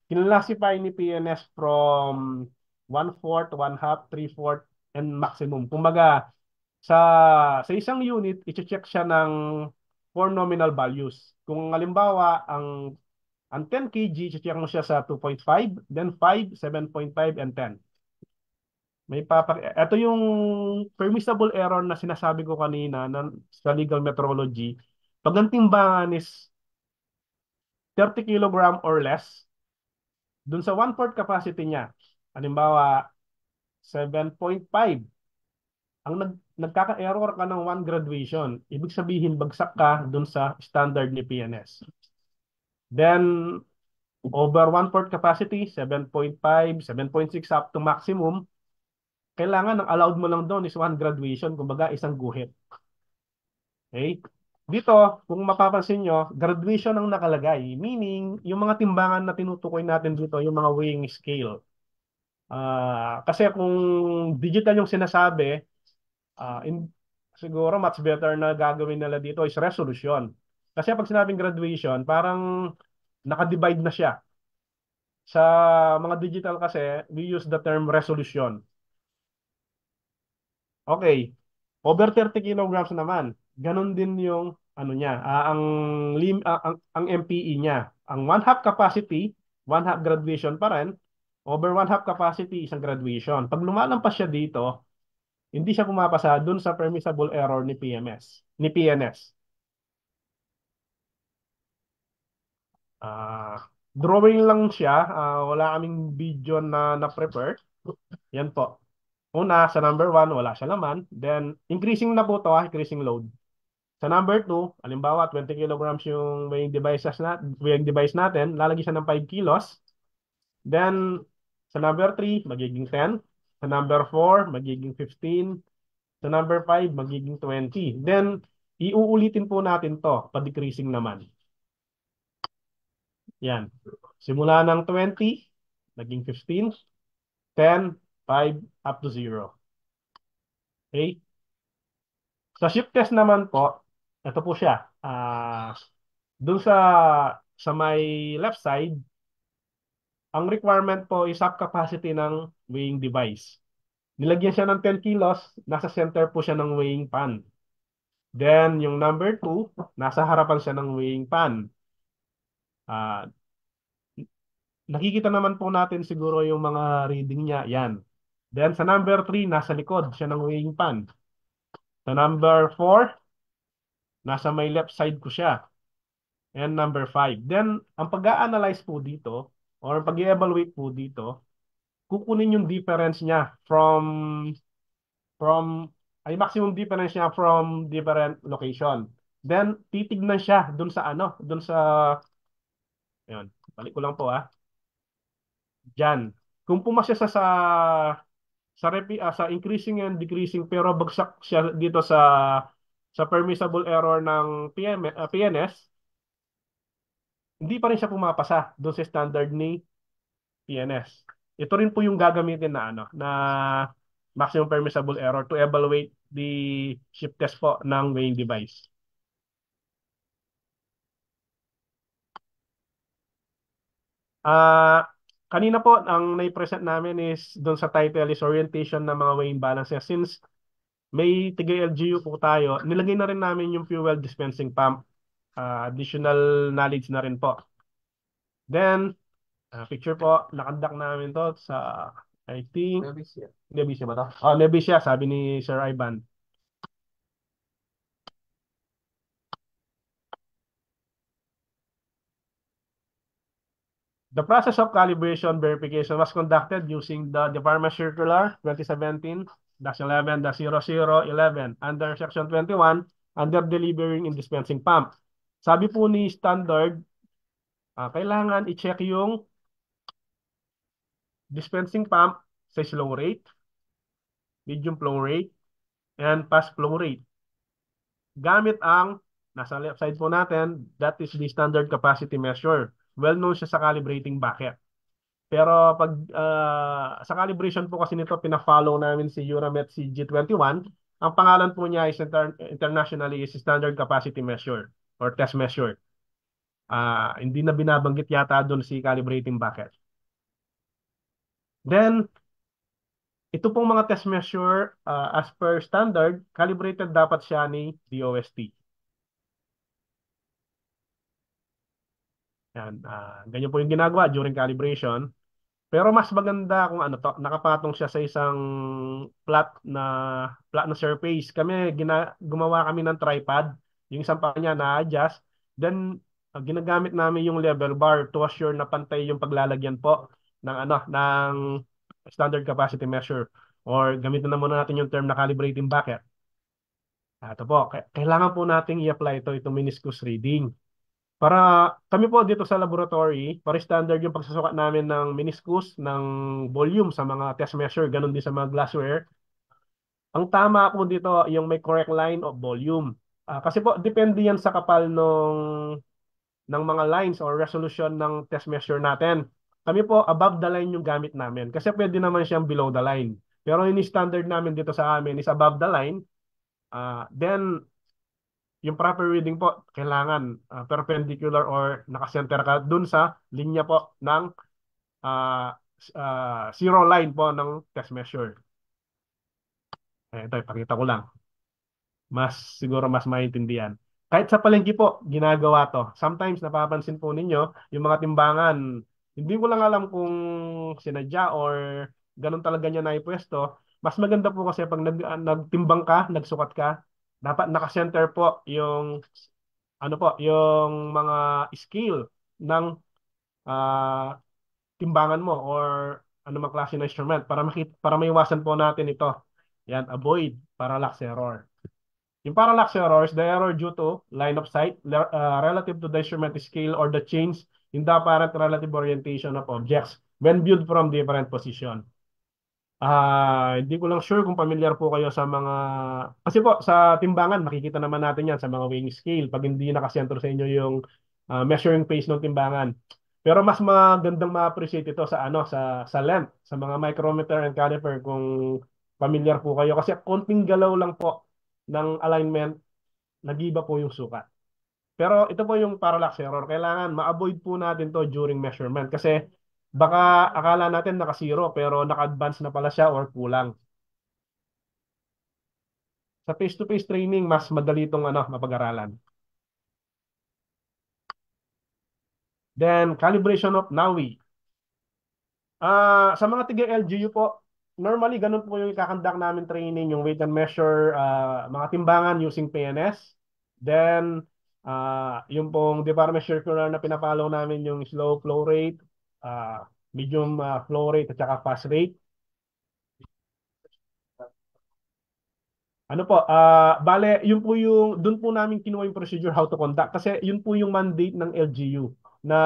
Kinlasify ni PNS from 1/4, 1/2, 3/4, and maximum. Kumbaga, sa isang unit, i-check siya ng 4 nominal values. Kung halimbawa, ang 10 kg, i-check mo siya sa 2.5, then 5, 7.5, and 10. Ito yung permissible error na sinasabi ko kanina sa legal metrology. Pag ang timbangan is 30 kg or less, dun sa 1/4 capacity niya, halimbawa 7.5, nagkaka-error ka ng 1 graduation. Ibig sabihin, bagsak ka dun sa standard ni PNS. Then, over 1/4 capacity, 7.5, 7.6 up to maximum, kailangan ang allowed mo lang doon is 1 graduation, kumbaga isang guhit. Okay? Dito, kung mapapansin nyo, graduation ang nakalagay. Meaning, yung mga timbangan na tinutukoy natin dito, yung mga weighing scale. Kasi kung digital yung sinasabi, siguro much better na gagawin nila dito is resolution. Kasi pag sinabing graduation, parang nakadivide na siya. Sa mga digital kasi, we use the term resolution. Okay. Over 30 kilograms naman. Ganon din yung ano niya, ang MPE niya. Ang 1/2 capacity, 1/2 graduation pa rin. Over 1/2 capacity, isang graduation. Pag lumalampas siya dito, hindi siya pumapasa dun sa permissible error ni PNS. Drawing lang siya, wala kaming video na prepare. Yan po. Una, sa number 1, wala siya laman. Then, increasing na po to, increasing load. Sa number 2, halimbawa, 20 kilograms yung weighing device natin, lalagay siya ng 5 kilos. Then, sa number 3, magiging 10. Sa number 4, magiging 15. Sa number 5, magiging 20. Then, iuulitin po natin to, pa-decreasing naman. Yan. Simula ng 20, naging 15, 10, 5, up to 0. Okay? Sa shift test naman po, ito po siya. Doon sa may left side, ang requirement po is sub capacity ng weighing device. Nilagyan siya ng 10 kilos, nasa center po siya ng weighing pan. Then, yung number 2, nasa harapan siya ng weighing pan. Nakikita naman po natin siguro yung mga reading niya. Yan. Then, sa number 3, nasa likod siya ng weighing pan. Sa number 4, nasa may left side ko siya. And number 5. Then, ang pag-a-analyze po dito, or pag-evaluate po dito, kukunin yung difference niya ay maximum difference niya from different location. Then, titignan siya dun sa ayun, balik ko lang po Diyan. Kung pumasya sa increasing and decreasing pero bagsak siya dito sa permissible error ng PNS, hindi pa rin siya pumapasa doon sa standard ni PNS. Ito rin po yung gagamitin na maximum permissible error to evaluate the shift test po ng weighing device. Kanina po, ang nai-present namin is doon sa title is orientation ng mga weighing balances. Since may tiga-LGU po tayo, nilagay na rin namin yung fuel dispensing pump. Additional knowledge na rin po. Then, picture po, nakandak namin to sa, I think, Nebesia ba to? Nebesia, sabi ni Sir Ivan. The process of calibration verification was conducted using the Department Circular 2017-11-0011 under Section 21 under delivering and dispensing pump. Sabi po ni standard, kailangan i-check yung dispensing pump sa slow rate, medium flow rate, and fast flow rate. Gamit ang, nasa left side po natin, that is the standard capacity measure. Well known siya sa calibrating bucket. Pero pag sa calibration po kasi nito, pina-follow namin si Euramet CG21. Ang pangalan po niya is internationally is standard capacity measure or test measure. Hindi na binabanggit yata doon si calibrating bucket. Then, ito pong mga test measure as per standard, calibrated dapat siya ni DOST. Yan, ganyan po yung ginagawa during calibration. Pero mas maganda kung nakapatong siya sa isang flat na surface. Gumawa kami ng tripod. Yung isang pa niya na-adjust. Then, ginagamit namin yung level bar to assure na pantay yung paglalagyan po ng standard capacity measure. Or gamitin na muna natin yung term na calibrating bucket. Ito po, kailangan po nating i-apply itong meniscus reading. Para kami po dito sa laboratory, para standard yung pagsusukat namin ng meniscus, ng volume sa mga test measure, ganun din sa mga glassware. Ang tama po dito, yung may correct line of volume. Kasi po, depende yan sa kapal ng mga lines or resolution ng test measure natin. Kami po, above the line yung gamit namin. Kasi pwede naman siyang below the line. Pero yung standard namin dito sa amin is above the line. Then, yung proper reading po, kailangan perpendicular or nakasenter ka dun sa linya po ng zero line po ng test measure. Ito, ipakita ko lang. Siguro mas maintindihan. Kahit sa palengke po, ginagawa to. Sometimes napapansin po ninyo, yung mga timbangan, hindi ko lang alam kung sinadya or ganun talaga niya naipwesto. Mas maganda po kasi pag nagtimbang ka, nagsukat ka, dapat naka-center po yung yung mga scale ng timbangan mo or anumang klase ng instrument para maiwasan po natin ito. Yan, avoid parallax error. Yung parallax error is the error due to line of sight relative to the instrument scale or the change in the apparent relative orientation of objects when viewed from different position. Hindi ko lang sure kung familiar po kayo sa mga... Kasi po, sa timbangan, makikita naman natin yan sa mga weighing scale pag hindi nakasentro sa inyo yung measuring phase ng timbangan. Pero mas magandang ma-appreciate ito sa sa length, sa mga micrometer and caliper kung familiar po kayo. Kasi konting galaw lang po ng alignment, nag-iba po yung sukat. Pero ito po yung parallax error. Kailangan ma-avoid po natin to during measurement kasi baka akala natin naka-zero pero naka-advance na pala siya or kulang. Sa face-to-face training, mas madali itong mapag-aralan. Then, calibration of NAWI. Sa mga tiga-LGU po, normally ganun po yung ikakandak namin training, yung weight and measure, mga timbangan using PNS. Then, yung pong department circular na pinapalaw namin yung slow flow rate, medium flow rate at saka fast rate. Bale, yun po doon po namin kinuha yung procedure how to conduct kasi yun po yung mandate ng LGU na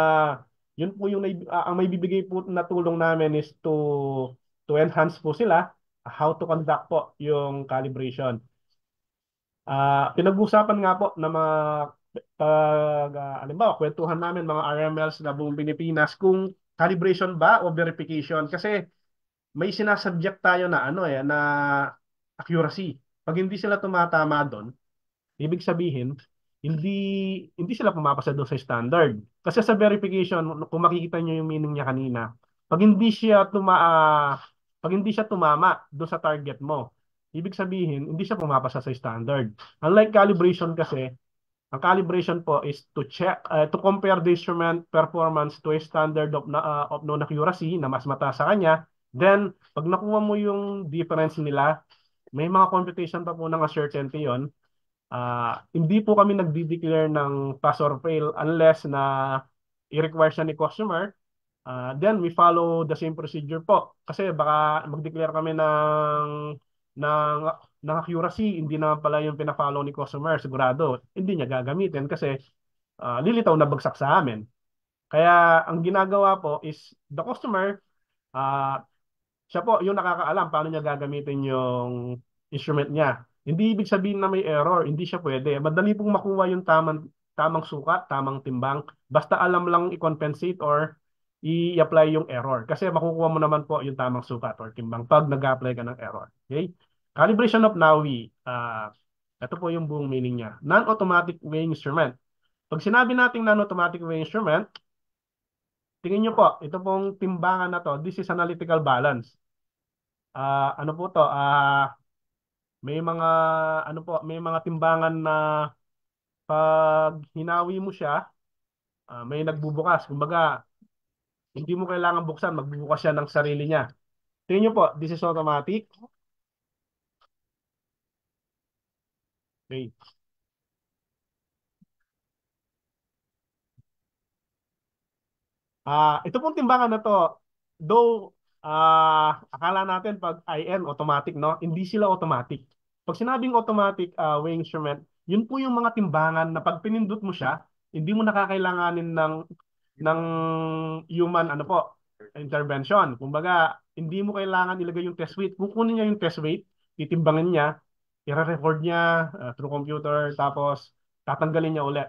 yun po yung ang may bibigay po na tulong namin is to enhance po sila how to conduct po yung calibration. Pinag-usapan nga po na mga halimbawa, kwentuhan namin mga RMLs na buong Pilipinas kung calibration ba o verification kasi may sinasubject tayo na na accuracy. Pag hindi sila tumatama doon, ibig sabihin, hindi hindi sila pumapasa doon sa standard. Kasi sa verification, kung makikita niyo yung meaning niya kanina, pag hindi siya pag hindi siya tumama doon sa target mo, ibig sabihin, hindi siya pumapasa sa standard. Unlike calibration kasi, ang calibration po is to check, to compare the instrument performance to a standard of known accuracy na mas mataas sa kanya. Then, pag nakuha mo yung difference nila, may mga computation pa po ng uncertainty yun. Hindi po kami nagdi-declare ng pass or fail unless na i-require siya ni customer. Then we follow the same procedure po. Kasi baka mag-declare kami ng accuracy, hindi naman pala yung pina-follow ni customer, sigurado. Hindi niya gagamitin kasi lilitaw na bagsak sa amin. Kaya ang ginagawa po is the customer, siya po yung nakakaalam paano niya gagamitin yung instrument niya. Hindi ibig sabihin na may error, hindi siya pwede. Madali pong makuha yung tamang sukat, tamang timbang, basta alam lang i-compensate or i-apply yung error. Kasi makukuha mo naman po yung tamang sukat or timbang pag nag-apply ka ng error. Okay? Calibration of NAWI. Ito po yung buong meaning niya. Non-automatic weighing instrument. Pag sinabi nating non-automatic weighing instrument, tingin nyo po, ito pong timbangan na to, this is analytical balance. Ano po to? May mga may mga timbangan na pag hinawi mo siya, may nagbubukas. Kumbaga, hindi mo kailangan buksan, magbubukas siya ng sarili niya. Tingnan nyo po, this is automatic. Okay. Ito pong timbangan na to, though akala natin pag IN automatic, no? Hindi sila automatic. Pag sinabing automatic weighing instrument, yun po yung mga timbangan na pag pinindot mo siya, hindi mo nakakailanganin ng human intervention. Kumbaga, hindi mo kailangan ilagay yung test weight. Kukunin niya yung test weight, titimbangin niya, i-record niya through computer, tapos tatanggalin niya ulit.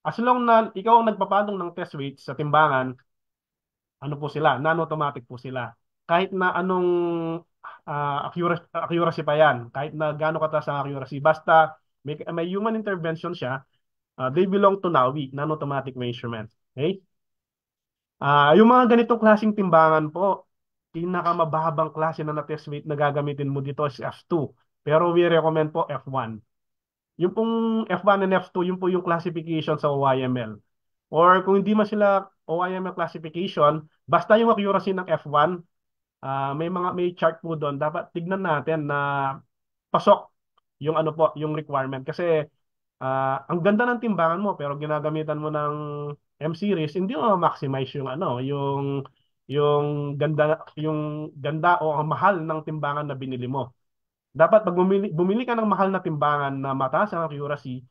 As long na ikaw ang nagpapatong ng test weight sa timbangan, po sila, non-automatic po sila. Kahit na anong accuracy pa yan, kahit na gaano kataas ang accuracy, basta may human intervention siya, they belong to NAWI, non-automatic measurement. Okay? Yung mga ganitong klaseng timbangan po, pinakamababang klase na test weight na gagamitin mo dito is F2. Pero we recommend po F1. Yung pong F1 and F2, yung po yung classification sa OIML. Or kung hindi man sila OIML classification, basta yung accuracy ng F1, may chart po doon. Dapat tignan natin na pasok yung yung requirement. Kasi ang ganda ng timbangan mo pero ginagamitan mo ng M-series, hindi mo ma-maximize yung yung ganda o ang mahal ng timbangan na binili mo. Dapat pag bumili ka ng mahal na timbangan na mataas ang accuracy,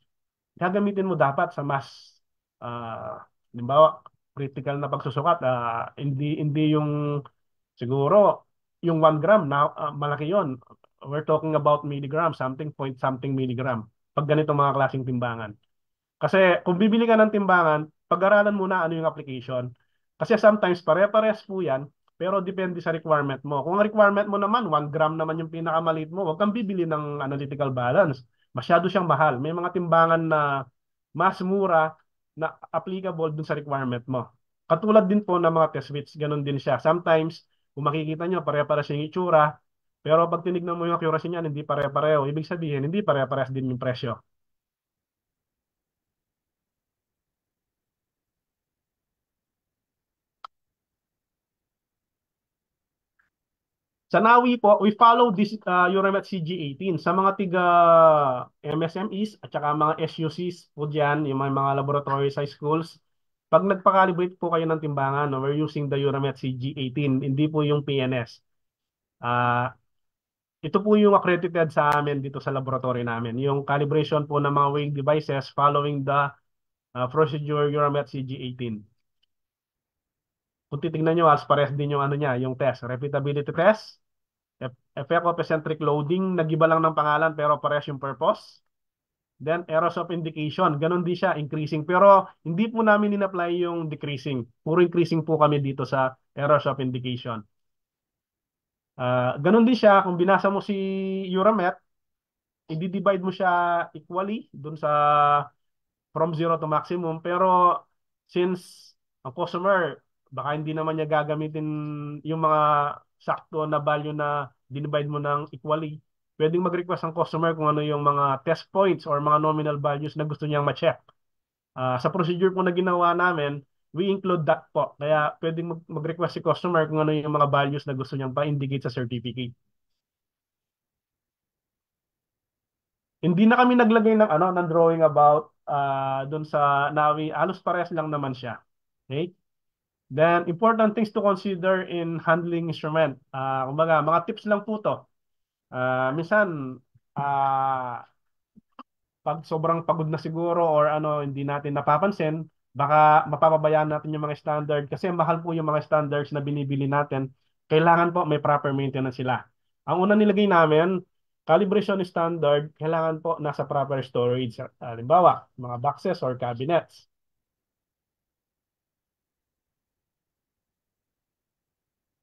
gagamitin mo dapat sa mas halimbawa critical na pagsusukat, hindi yung siguro yung 1 gram na malaki yon. We're talking about milligram, something point something milligram. Pag ganito mga klaseng timbangan. Kasi kung bibili ka ng timbangan, pag-aralan muna ano yung application. Kasi sometimes pare-parehas po yan, pero depende sa requirement mo. Kung ang requirement mo naman, 1 gram naman yung pinakamaliit mo, huwag kang bibili ng analytical balance. Masyado siyang mahal. May mga timbangan na mas mura na applicable dun sa requirement mo. Katulad din po ng mga test weights, ganun din siya. Sometimes, kung makikita nyo, pare-parehas yung itsura, pero pag tinignan mo yung accuracy niyan, hindi pare-pareho. Ibig sabihin, hindi pare-parehas din yung presyo. Sa Nawi po, we follow this Euromet CG18. Sa mga tiga MSMEs at saka mga SUCs po dyan, yung mga laboratory size schools, pag nagpa-calibrate po kayo ng timbangan, no, we're using the Euromet CG18, hindi po yung PNS. Ito po yung accredited sa amin dito sa laboratory namin. Yung calibration po ng mga weighing devices following the procedure Euromet CG18. Kung titignan nyo, as pares din yung ano niya, yung test, repeatability test, effect of eccentric loading, nag-iba lang ng pangalan pero parehas yung purpose. Then, errors of indication, ganun din siya, increasing. Pero hindi po namin in-apply yung decreasing. Puro increasing po kami dito sa errors of indication. Ganun din siya, kung binasa mo si Euromet, i-divide mo siya equally dun sa from 0 to maximum. Pero since ang customer, baka hindi naman niya gagamitin yung mga sakto na value na dinivide mo ng equally, pwedeng mag-request ang customer kung ano yung mga test points or mga nominal values na gusto niyang ma-check. Sa procedure po na ginawa namin, we include that po. Kaya pwedeng mag-request si customer kung ano yung mga values na gusto niyang pa-indicate sa certificate. Hindi na kami naglagay ng ng drawing about doon sa Nawi. Halos parehas lang naman siya. Okay? Then, important things to consider in handling instrument. Kumbaga, mga tips lang po to. Minsan, pag sobrang pagod na siguro or hindi natin napapansin, baka mapapabayaan natin yung mga standard kasi mahal po yung mga standards na binibili natin. Kailangan po may proper maintenance sila. Ang una nilagay namin, calibration standard, kailangan po nasa proper storage. Halimbawa, mga boxes or cabinets.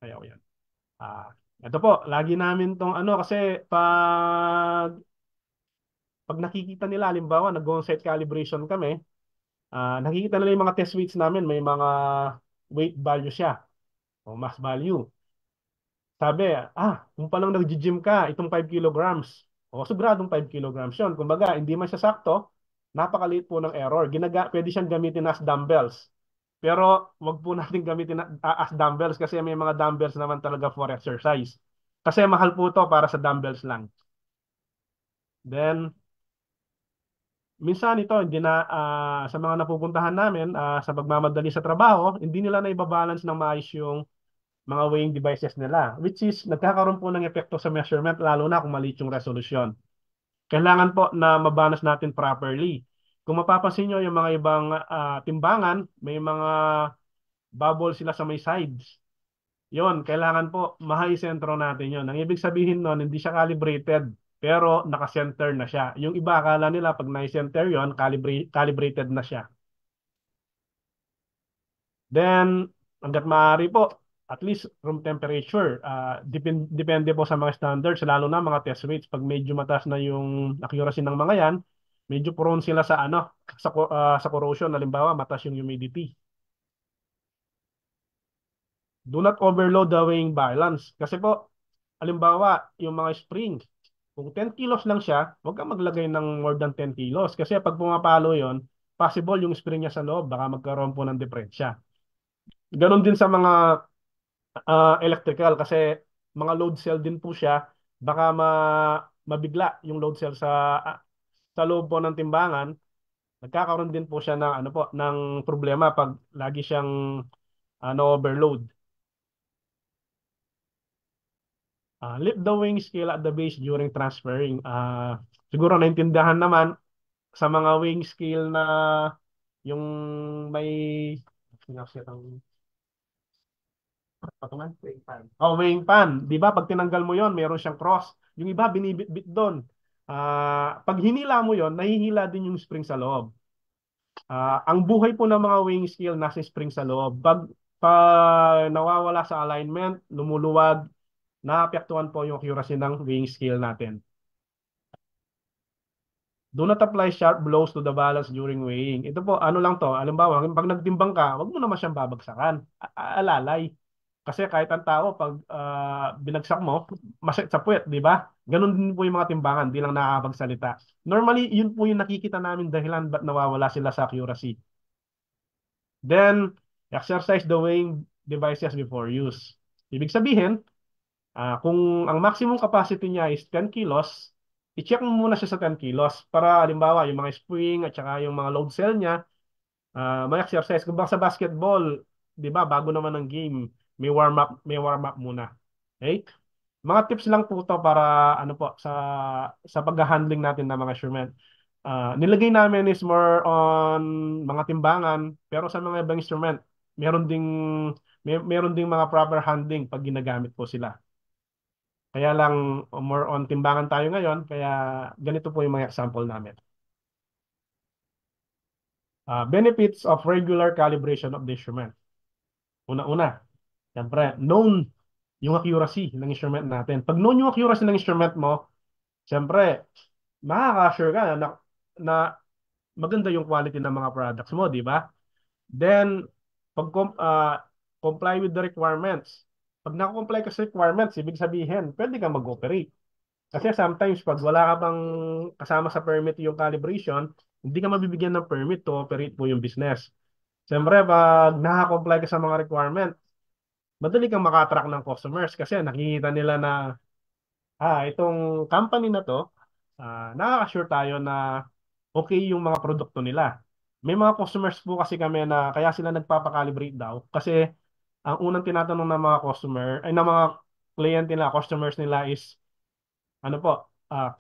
Ayaw yan. Ito po, lagi namin tong kasi pag nakikita nila, halimbawa, nag-on-site calibration kami, nakikita nila yung mga test weights namin, may mga weight value siya o mass value. Sabi, kung palang nag-gym ka, itong 5 kilograms, o sigradong 5 kilograms yun. Kumbaga, hindi man siya sakto, napakaliit po ng error. Pwede siyang gamitin as dumbbells. Pero wag po natin gamitin as dumbbells kasi may mga dumbbells naman talaga for exercise. Kasi mahal po to para sa dumbbells lang. Then, minsan ito, hindi na, sa mga napupuntahan namin, sa pagmamadali sa trabaho, hindi nila na ibabalance ng maayos yung mga weighing devices nila, which is nagkakaroon po ng epekto sa measurement, lalo na kung maliit yung resolution. Kailangan po na mabalance natin properly. Kung mapapansin nyo yung mga ibang timbangan, may mga bubble sila sa may sides. Yon, kailangan po ma-high sentro natin yon. Ang ibig sabihin nun, hindi siya calibrated, pero naka-center na siya. Yung iba, akala nila pag na-center yon, calibrated na siya. Then, hanggat maaari po, at least room temperature, depende po sa mga standards, lalo na mga test weights. Pag medyo mataas na yung accuracy ng mga yan, medyo prone sila sa sa corrosion, halimbawa mataas yung humidity. Do not overload the weighing balance. Kasi po, halimbawa, yung mga spring, kung 10 kilos lang siya, huwag kang maglagay ng more than 10 kilos. Kasi pag pumapalo yon, possible yung spring niya sa loob, baka magkaroon po ng diferensya. Ganon din sa mga electrical kasi mga load cell din po siya, baka mabigla yung load cell sa loob po ng timbangan. Nagkakaroon din po siya ng ng problema pag lagi siyang overload. Lift the wing scale at the base during transferring. Siguro naintindihan naman sa mga wing scale na yung may patungan? Wing pan. Oh, wing pan. Di ba? Pag tinanggal mo yon, meron siyang cross. Yung iba, binibit-bit doon. Pag hinila mo yon, nahihila din yung spring sa loob. Ang buhay po ng mga wing scale nasa spring sa loob. Pag nawawala sa alignment, lumuluwag, naapektuhan po yung accuracy ng wing scale natin. Do not apply sharp blows to the balance during weighing. Ito po, ano lang to, halimbawa, pag nagtimbang ka, wag mo naman siyang babagsakan. Alalay. Kasi kahit ang tao, pag binagsak mo, masakit sa puwet, di ba? Ganun din po yung mga timbangan, di lang nakakapagsalita. Normally, yun po yung nakikita namin dahilan ba't nawawala sila sa accuracy. Then, exercise the weighing devices before use. Ibig sabihin, kung ang maximum capacity niya is 10 kilos, i-check mo muna siya sa 10 kilos para halimbawa yung mga spring at saka yung mga load cell niya, may exercise. Kung sa basketball, di ba, bago naman ng game, may warm up muna. Okay? Mga tips lang po to para ano po sa pag-handling natin ng mga instrument. Nilagay namin is more on mga timbangan, pero sa mga ibang instrument, meron ding mga proper handling pag ginagamit po sila. Kaya lang more on timbangan tayo ngayon, kaya ganito po yung mga example namin. Benefits of regular calibration of the instrument. Una-una, siyempre, known yung accuracy ng instrument natin. Pag known yung accuracy ng instrument mo, siyempre, makaka-assure ka na maganda yung quality ng mga products mo, di ba? Then, pag comply with the requirements. Pag nakakomply ka sa requirements, ibig sabihin, pwede kang mag-operate. Kasi sometimes, pag wala ka pang kasama sa permit yung calibration, hindi ka mabibigyan ng permit to operate po yung business. Siyempre, pag nakakomply ka sa mga requirement, madali kang makatrack ng customers kasi nakikita nila na itong company na to, nakaka-assure tayo na okay yung mga produkto nila. May mga customers po kasi kami na kaya sila nagpapakalibrate daw kasi ang unang tinatanong ng mga customer ay ng mga kliyente nila, customers nila is ano po,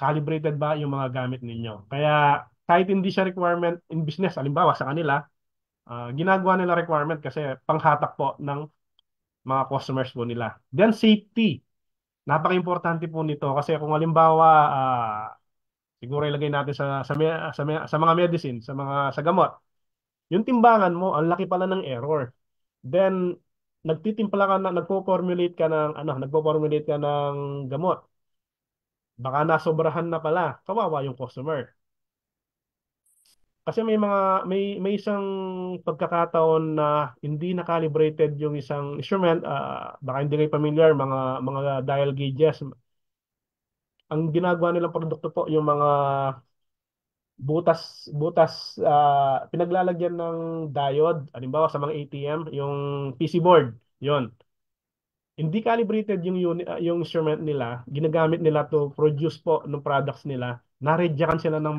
calibrated ba yung mga gamit ninyo? Kaya kahit hindi siya requirement in business, halimbawa sa kanila, ginagawa nila requirement kasi panghatak po ng mga customers po nila. Then safety. Napaka-importante po nito kasi kung halimbawa siguro ilagay natin sa mga medicine, sa gamot. Yung timbangan mo, ang laki pala ng error. Then nagtitimpla ka na, nagpo-formulate ka ng gamot. Baka nasobrahan na pala, kawawa yung customer. Kasi may isang pagkakataon na hindi na-calibrated yung isang instrument, baka hindi kayo familiar, mga dial gauges. Ang ginagawa nilang produkto po yung mga butas pinaglalagyan ng diode, halimbawa sa mga ATM, yung PC board, yon. Hindi calibrated yung unit, yung instrument nila, ginagamit nila to produce po ng products nila. Na-rejectan sila ng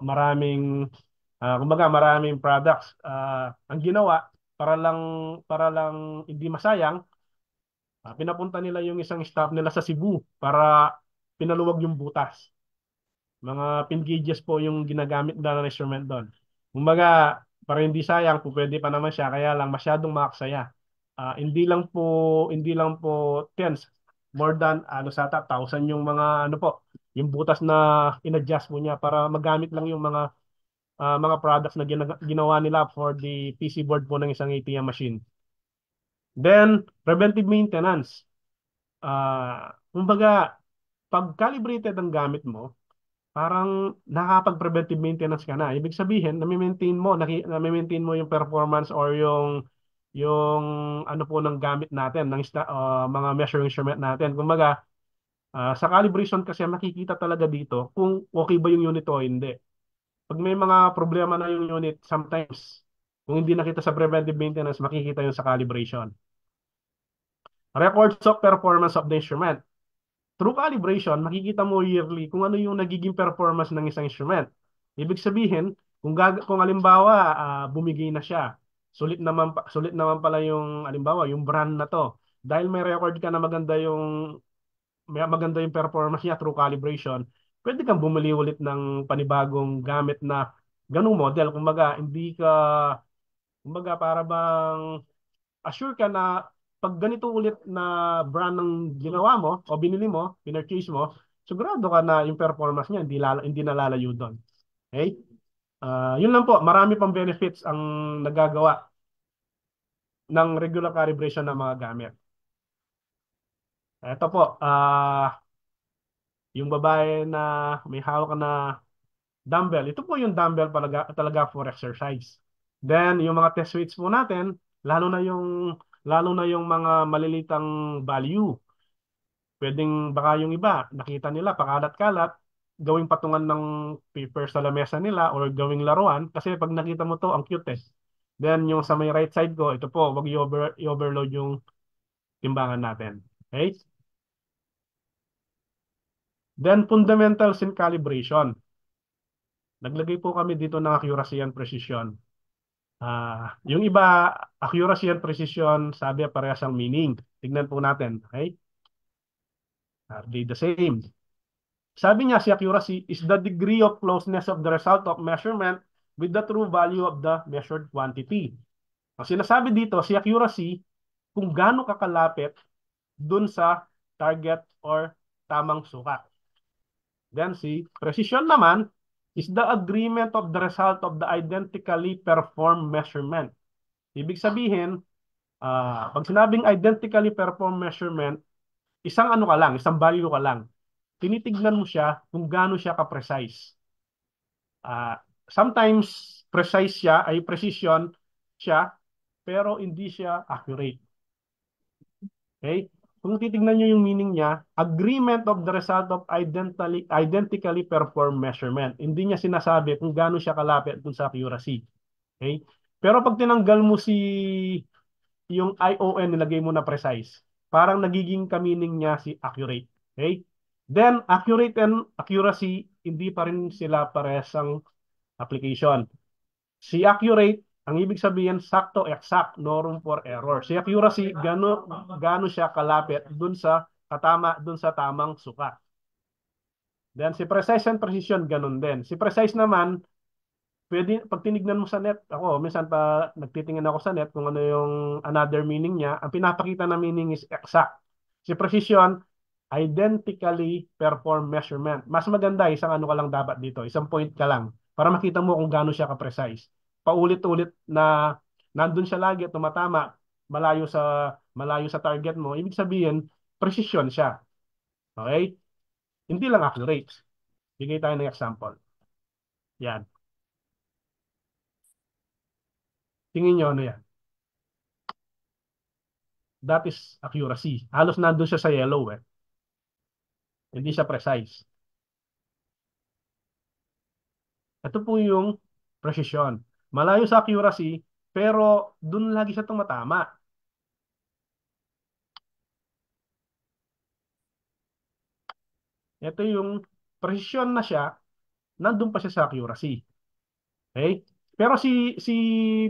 maraming products. Ang ginawa para lang hindi masayang, pinapunta nila yung isang staff nila sa Cebu para pinaluwag yung butas. Mga pin gauges po yung ginagamit na ng instrument doon. Kumbaga, para hindi sayang, po pwede pa naman siya, kaya lang masyadong makaksaya. Hindi lang po tens, more than sa 1,000 yung mga yung butas na in-adjust mo niya para magamit lang yung mga products na ginawa nila for the PC board po ng isang ATM machine. Then, preventive maintenance. Kumbaga, pag calibrated ang gamit mo, parang nakakapag-preventive maintenance ka na. Ibig sabihin, nami-maintain mo yung performance or yung ano po ng gamit natin, mga measuring instrument natin. Kumbaga, sa calibration kasi makikita talaga dito kung okay ba yung unit o hindi. Pag may mga problema na yung unit, sometimes, kung hindi nakita sa preventive maintenance, makikita yung sa calibration. Records of performance of the instrument. Through calibration, makikita mo yearly kung ano yung nagiging performance ng isang instrument. Ibig sabihin, kung halimbawa bumigay na siya, sulit naman pala yung halimbawa yung brand na to. Dahil may record ka na maganda yung maganda yung performance niya through calibration, pwede kang bumili ulit ng panibagong gamit na ganung model. Kumbaga para bang assure ka na pag ganito ulit na brand ng ginawa mo o binili mo, pinurchase mo, sigurado ka na yung performance niya hindi nalalayo doon. Okay? Yun lang po, marami pang benefits ang nagagawa ng regular calibration ng mga gamit. Ito po, yung babae na may hawak na dumbbell. Ito po yung dumbbell talaga for exercise. Then, yung mga test weights po natin, lalo na yung mga malilitang value. Pwedeng baka yung iba, nakita nila pakalat-kalat, gawing patungan ng paper sa lamesa nila or gawing laruan kasi pag nakita mo to, ang cute eh. Then, yung sa may right side ko, ito po, wag i-overload yung timbangan natin. Okay? Then, fundamentals in calibration. Naglagay po kami dito ng accuracy and precision. Yung iba, accuracy and precision, sabi parehas ang meaning. Tignan po natin. Okay? Are they the same? Sabi niya, si accuracy is the degree of closeness of the result of measurement with the true value of the measured quantity. Ang sinasabi dito, si accuracy, kung gaano kakalapit dun sa target or tamang sukat. Then si precision naman is the agreement of the result of the identically performed measurement. Ibig sabihin, pag sinabing identically performed measurement, isang ano ka lang, isang value ka lang. Tinitignan mo siya kung gaano siya ka-precise. Sometimes precision siya, pero hindi siya accurate. Okay? Kung titignan nyo yung meaning niya, agreement of the result of identically performed measurement. Hindi niya sinasabi kung gaano siya kalapit dun sa accuracy. Okay? Pero pag tinanggal mo yung ION, nilagay mo na precise, parang nagiging ka-meaning niya si accurate. Okay? Then, accurate and accuracy, hindi pa rin sila parehas application. Si accurate, ang ibig sabihin, sakto, exact, no room for error. Si accuracy, gano siya kalapit dun sa tamang sukat. Then si precise and precision, ganun din. Si precise naman, pwede, pag tinignan mo sa net, ako, minsan pa nagtitingin ako sa net kung ano yung another meaning niya, ang pinapakita na meaning is exact. Si precision, identically perform measurement. Mas maganda, isang ano ka lang dapat dito, isang point ka lang, para makita mo kung gaano siya ka-precise. Paulit-ulit na nandun siya lagi, tumatama, malayo sa target mo, ibig sabihin, precision siya. Okay? Hindi lang accurate. Bigay tayo ng example. Yan. Tingin nyo ano yan? That is accuracy. Halos nandun siya sa yellow eh. Hindi siya precise. Ito po yung precision. Malayo sa accuracy, pero dun lagi siya tumatama. Ito yung precision na siya, nandun pa siya sa accuracy. Okay? Pero si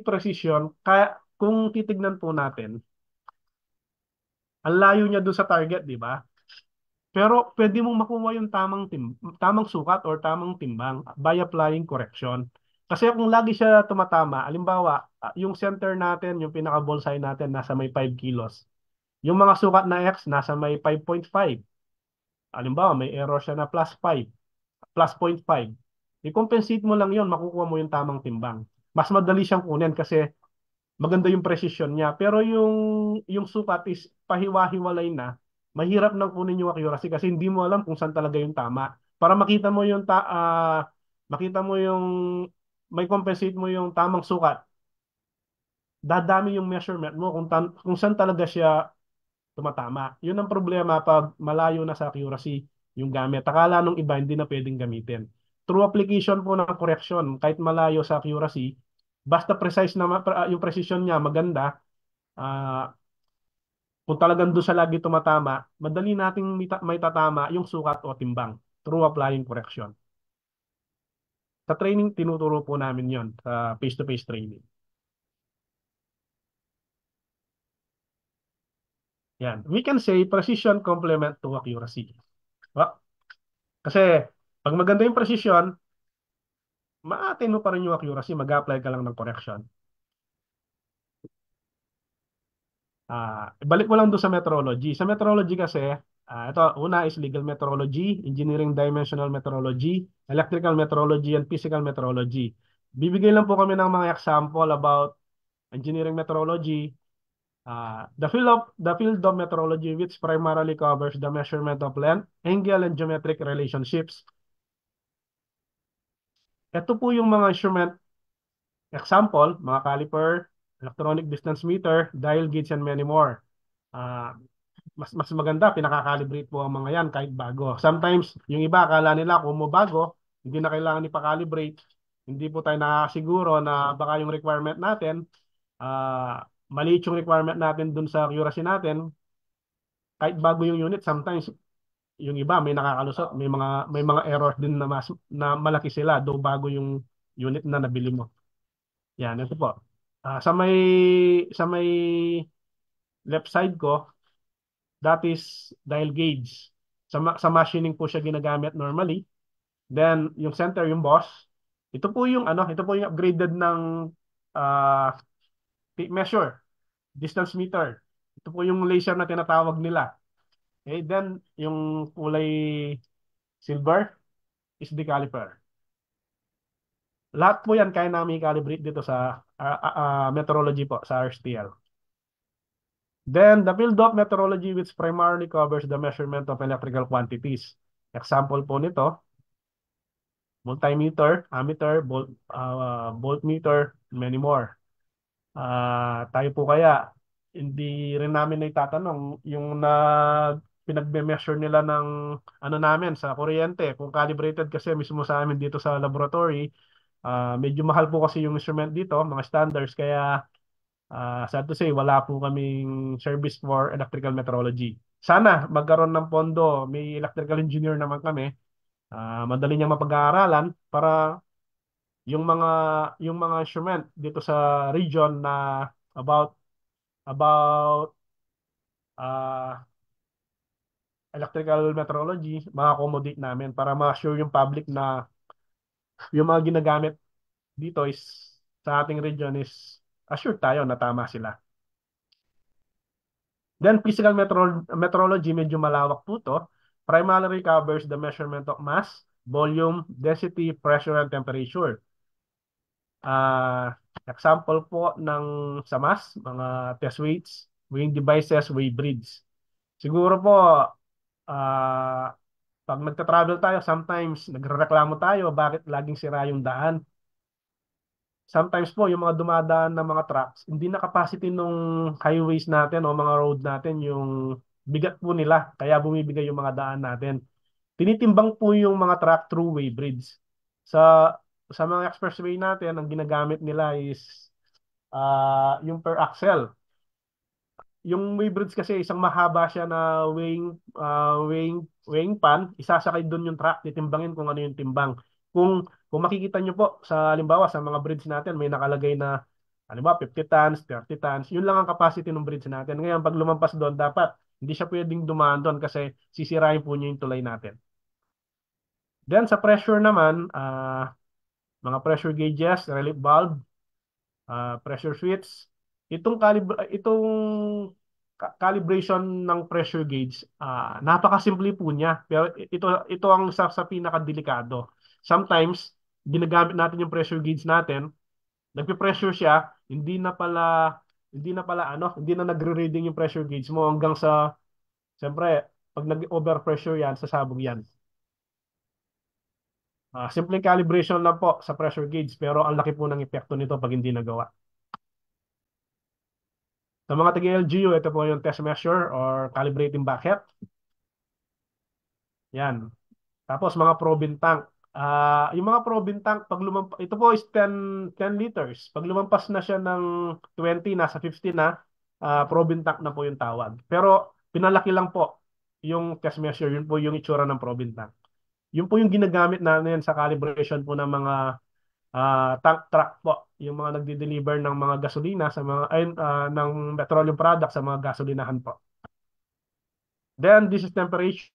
precision, kaya kung titignan po natin, ang layo niya dun sa target, di ba? Pero pwede mong makuha yung tamang sukat or tamang timbang by applying correction. Kasi kung lagi siya tumatama, alimbawa, yung center natin, yung pinaka-bullseye natin, nasa may 5 kilos. Yung mga sukat na X, nasa may 5.5. Alimbawa, may error siya na plus 5, plus 0.5. I-compensate mo lang yon, makukuha mo yung tamang timbang. Mas madali siyang kunin kasi maganda yung precision niya. Pero yung sukat is pahiwa-hiwalay na. Mahirap nang kunin yung accuracy kasi hindi mo alam kung saan talaga yung tama. Para makita mo yung may compensate mo yung tamang sukat. Dadami yung measurement mo kung saan talaga siya tumatama. Yun ang problema pag malayo na sa accuracy yung gamit. Akala nung iba hindi na pwedeng gamitin. Through application po ng correction, kahit malayo sa accuracy, basta precise na yung precision niya maganda, kung talagang doon siya lagi tumatama, madali nating may tatama yung sukat o timbang through applying correction. Sa training, tinuturo po namin yon sa face-to-face training. Yan. We can say precision complement to accuracy. Diba? Kasi pag maganda yung precision, ma-attain mo pa rin yung accuracy, mag-apply ka lang ng correction. Balik mo lang doon sa metrology. Sa metrology kasi, ito, una is legal metrology, engineering dimensional metrology, electrical metrology, and physical metrology. Bibigay lang po kami ng mga example about engineering metrology, the field of metrology which primarily covers the measurement of length, angle, and geometric relationships. Ito po yung mga instrument example, mga caliper, electronic distance meter, dial gauge, and many more. Mas maganda, pinaka-calibrate po ang mga yan kahit bago. Sometimes, yung iba, akala nila kung mo bago, hindi na kailangan ipa-calibrate. Hindi po tayo nakasiguro na baka yung requirement natin, maliit yung requirement natin dun sa accuracy natin. Kahit bago yung unit, sometimes yung iba may nakakalusot, may mga errors din na malaki sila do bago yung unit na nabili mo. Yan, ito po. Sa may left side ko, that is dial gauge. Sa machining po siya ginagamit normally. Then yung center, yung boss. Ito po yung upgraded ng tape measure, distance meter. Ito po yung laser na tinatawag nila. Okay, then yung kulay silver is the caliper. Lahat po yan kaya namin i-calibrate dito sa metrology po, sa RSTL. Then, the field of metrology which primarily covers the measurement of electrical quantities. Example po nito, multimeter, ammeter, voltmeter, many more. Tayo po kaya, hindi rin namin na itatanong yung pinagme-measure nila ng ano namin sa kuryente. Kung calibrated kasi mismo sa amin dito sa laboratory, medyo mahal po kasi yung instrument dito, mga standards, kaya sad to say, wala po kaming service for electrical metrology. Sana magkaroon ng pondo, may electrical engineer naman kami, madali niyang mapag-aaralan para yung mga instrument dito sa region na about electrical metrology, ma-accommodate namin para ma-assure yung public na yung mga ginagamit dito is sa ating region is assured tayo na tama sila. Then physical metrology, medyo malawak po to. Primarily covers the measurement of mass, volume, density, pressure, and temperature. Example po ng sa mass, mga test weights, weighing devices, weigh bridge. Siguro po, pag nagta-travel tayo, sometimes nagrereklamo tayo bakit laging sira yung daan. Sometimes po, yung mga dumadaan na mga trucks, hindi na capacity nung highways natin o mga road natin yung bigat po nila, kaya bumibigay yung mga daan natin. Tinitimbang po yung mga truck through way bridge. Sa mga expressway natin, ang ginagamit nila is yung per axle. Yung way bridge kasi isang mahaba siya na weighing pan, isasakay doon yung truck, titimbangin kung ano yung timbang. Kung makikita nyo po sa halimbawa sa mga bridge natin may nakalagay na halimbawa 50 tons, 30 tons, yun lang ang capacity ng bridge natin. Ngayon pag lumampas doon dapat hindi siya pwedeng dumaan doon kasi sisirain po niya yung tulay natin. Then sa pressure naman, mga pressure gauges, relief valve, pressure switch, itong calibration ng pressure gauge, napakasimple po niya. Pero ito ang sa pinakadelikado. Sometimes, ginagamit natin yung pressure gauge natin, nagpe-pressure siya, hindi na nagre-reading yung pressure gauge mo hanggang sa, siyempre, pag nag-overpressure yan, sasabog yan. Simple calibration lang po sa pressure gauge, pero ang laki po ng epekto nito pag hindi nagawa. Sa mga taga-LGU, ito po yung test measure or calibrating bucket. Yan. Tapos mga probing tank. Yung mga probing tank, ito po is 10 liters. Pag lumampas na siya ng 20, nasa 50 na, probing tank na po yung tawag. Pero pinalaki lang po yung test measure. Yun po yung itsura ng probing tank. Yun po yung ginagamit namin sa calibration po ng mga tank truck po. Yung mga nagde-deliver ng mga gasolina ng petroleum product sa mga gasolinahan po. Then this is temperature.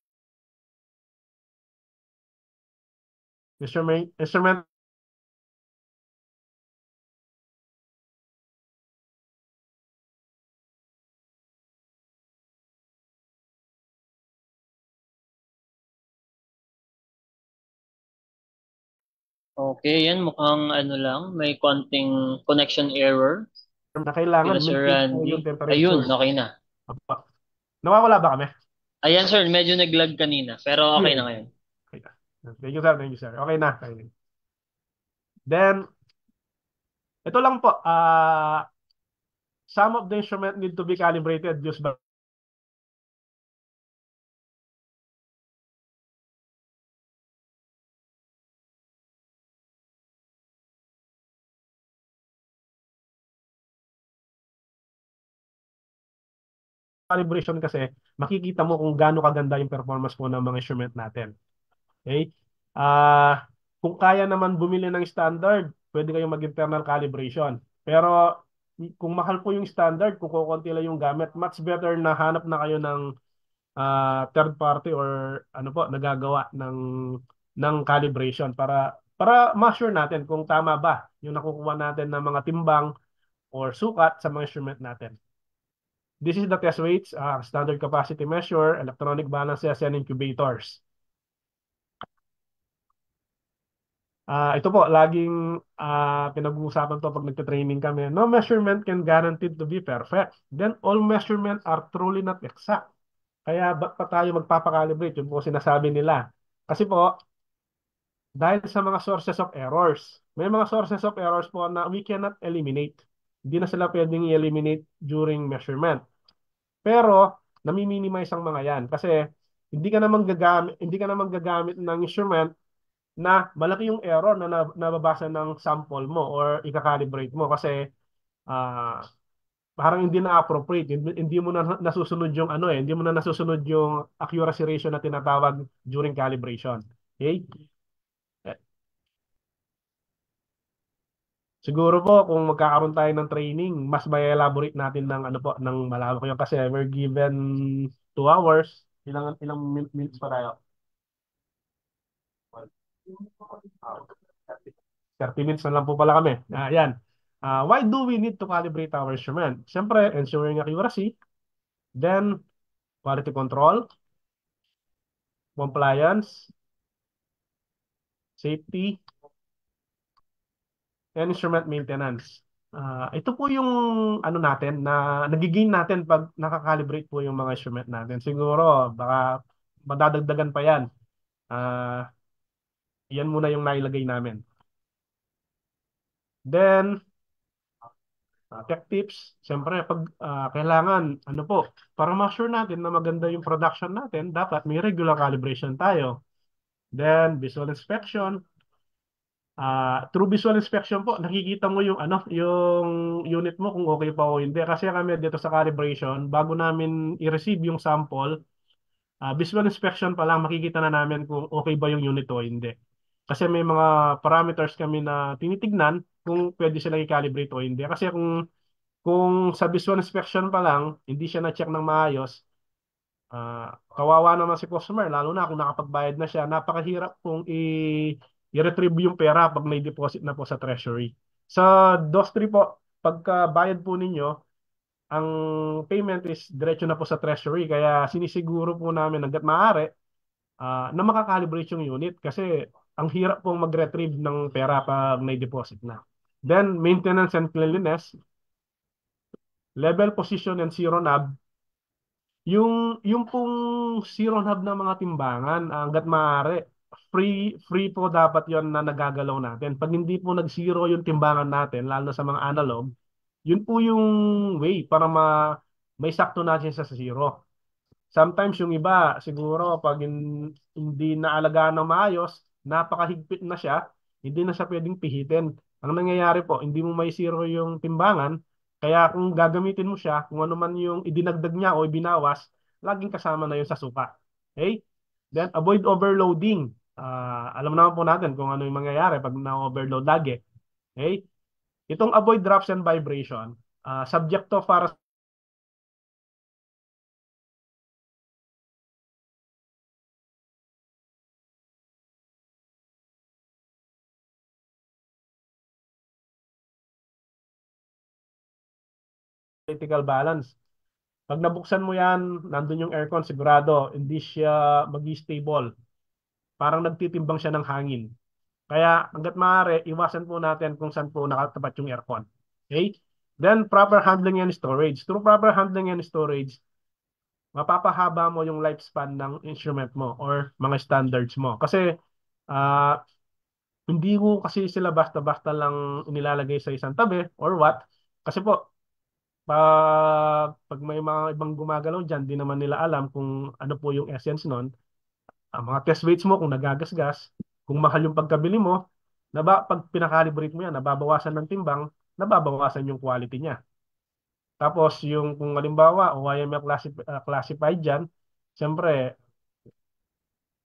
Instrument. Okay, yan mukhang ano lang, may konting connection error Na kailangan kila Sir maintain po yung Randy. temperature. Ayun, okay na. Nawawala ba kami? Ayan sir, medyo naglag kanina, pero okay na ngayon. Okay na. Thank you, sir. Thank you, sir. Okay na. Okay. Then, ito lang po. Some of the instrument need to be calibrated used by calibration kasi makikita mo kung gaano kaganda yung performance po ng mga instrument natin. Okay? Kung kaya naman bumili ng standard, pwede kayong mag-internal calibration. Pero kung mahal po yung standard, kung kukunti lang yung gamit, much better na hanap na kayo ng third party or ano po, nagagawa ng calibration para ma-sure natin kung tama ba yung nakukuha natin ng mga timbang or sukat sa mga instrument natin. This is the test weights, standard capacity measure, electronic balances, and incubators. Ito po, laging pinag-uusapan to pag nagte-training kami. No measurement can guaranteed to be perfect. Then all measurements are truly not exact. Kaya ba't pa tayo magpapakalibrate? Yun po sinasabi nila. Kasi po, dahil sa mga sources of errors. May mga sources of errors po na we cannot eliminate. Hindi na sila pwedeng i-eliminate during measurement. Pero, nami-minimize ang mga yan. Kasi, hindi ka naman gagamit ng instrument na malaki yung error na nababasa ng sample mo or i-calibrate mo kasi parang hindi na appropriate, hindi mo na nasusunod yung hindi mo na nasusunod yung accuracy ratio na tinatawag during calibration. Okay? Siguro po kung magkakaroon tayo ng training, mas may elaborate natin ng ng malawak yun kasi we're given 2 hours. Ilang minutes pa tayo? 30 minutes na lang po pala kami. Yan. Why do we need to calibrate our instrument? Siyempre, ensuring accuracy, then quality control, compliance, safety, and instrument maintenance. Ito po yung natin na nagigain natin pag nakakalibrate po yung mga instrument natin. Siguro, baka madadagdagan pa yan. Yan muna yung nailagay namin. Then, tech tips, siyempre, pag kailangan, para ma-sure natin na maganda yung production natin, dapat may regular calibration tayo. Then, visual inspection. Through visual inspection po, nakikita mo yung yung unit mo kung okay pa o hindi. Kasi kami dito sa calibration, bago namin i-receive yung sample, visual inspection pa lang makikita na namin kung okay ba yung unit o hindi. Kasi may mga parameters kami na tinitignan kung pwede silang i-calibrate o hindi. Kasi kung sa visual inspection pa lang, hindi siya na-check ng maayos, kawawa naman si customer, lalo na kung nakapagbayad na siya, napakahirap kung i-retrieve yung pera pag may deposit na po sa treasury. Sa DOS3 po, pagka bayad po ninyo, ang payment is diretso na po sa treasury. Kaya sinisiguro po namin hangga't maaari na makakalibrate yung unit kasi ang hirap pong mag-retrieve ng pera pag may deposit na. Then, maintenance and cleanliness, level position and zero knob. Yung pong zero knob ng mga timbangan, hangga't maaari, free po dapat yon na nagagalaw natin. Pag hindi po nag-zero yung timbangan natin, lalo na sa mga analog, yun po yung way para may sakto natin sa zero. Sometimes yung iba, siguro pag hindi naalagaan ng maayos, napakahigpit na siya, hindi na siya pwedeng pihitin. Ang nangyayari po, hindi mo may zero yung timbangan, kaya kung gagamitin mo siya, kung ano man yung idinagdag niya o ibinawas, laging kasama na yun sa suka. Okay? Then, avoid overloading. Alam naman po natin kung ano yung mangyayari pag na-overload lagi. Okay? Itong avoid drops and vibration, subject to para critical balance. Pag nabuksan mo yan, nandun yung aircon, sigurado, hindi siya mag-stable. Parang nagtitimbang siya ng hangin. Kaya hanggat maaari, iwasan po natin kung saan po nakatapat yung aircon. Okay? Then, proper handling and storage. Through proper handling and storage, mapapahaba mo yung lifespan ng instrument mo or mga standards mo. Kasi, ah hindi ko kasi sila basta-basta lang inilalagay sa isang tabi or what. Kasi po, pag may mga ibang gumagalaw dyan, di naman nila alam kung ano po yung essence nun. Ang mga test weights mo, kung nagagasgas, kung mahal yung pagkabili mo, pag pinakalibrate mo yan, nababawasan ng timbang, nababawasan yung quality niya. Tapos, yung kung halimbawa, OYML classified dyan, siyempre,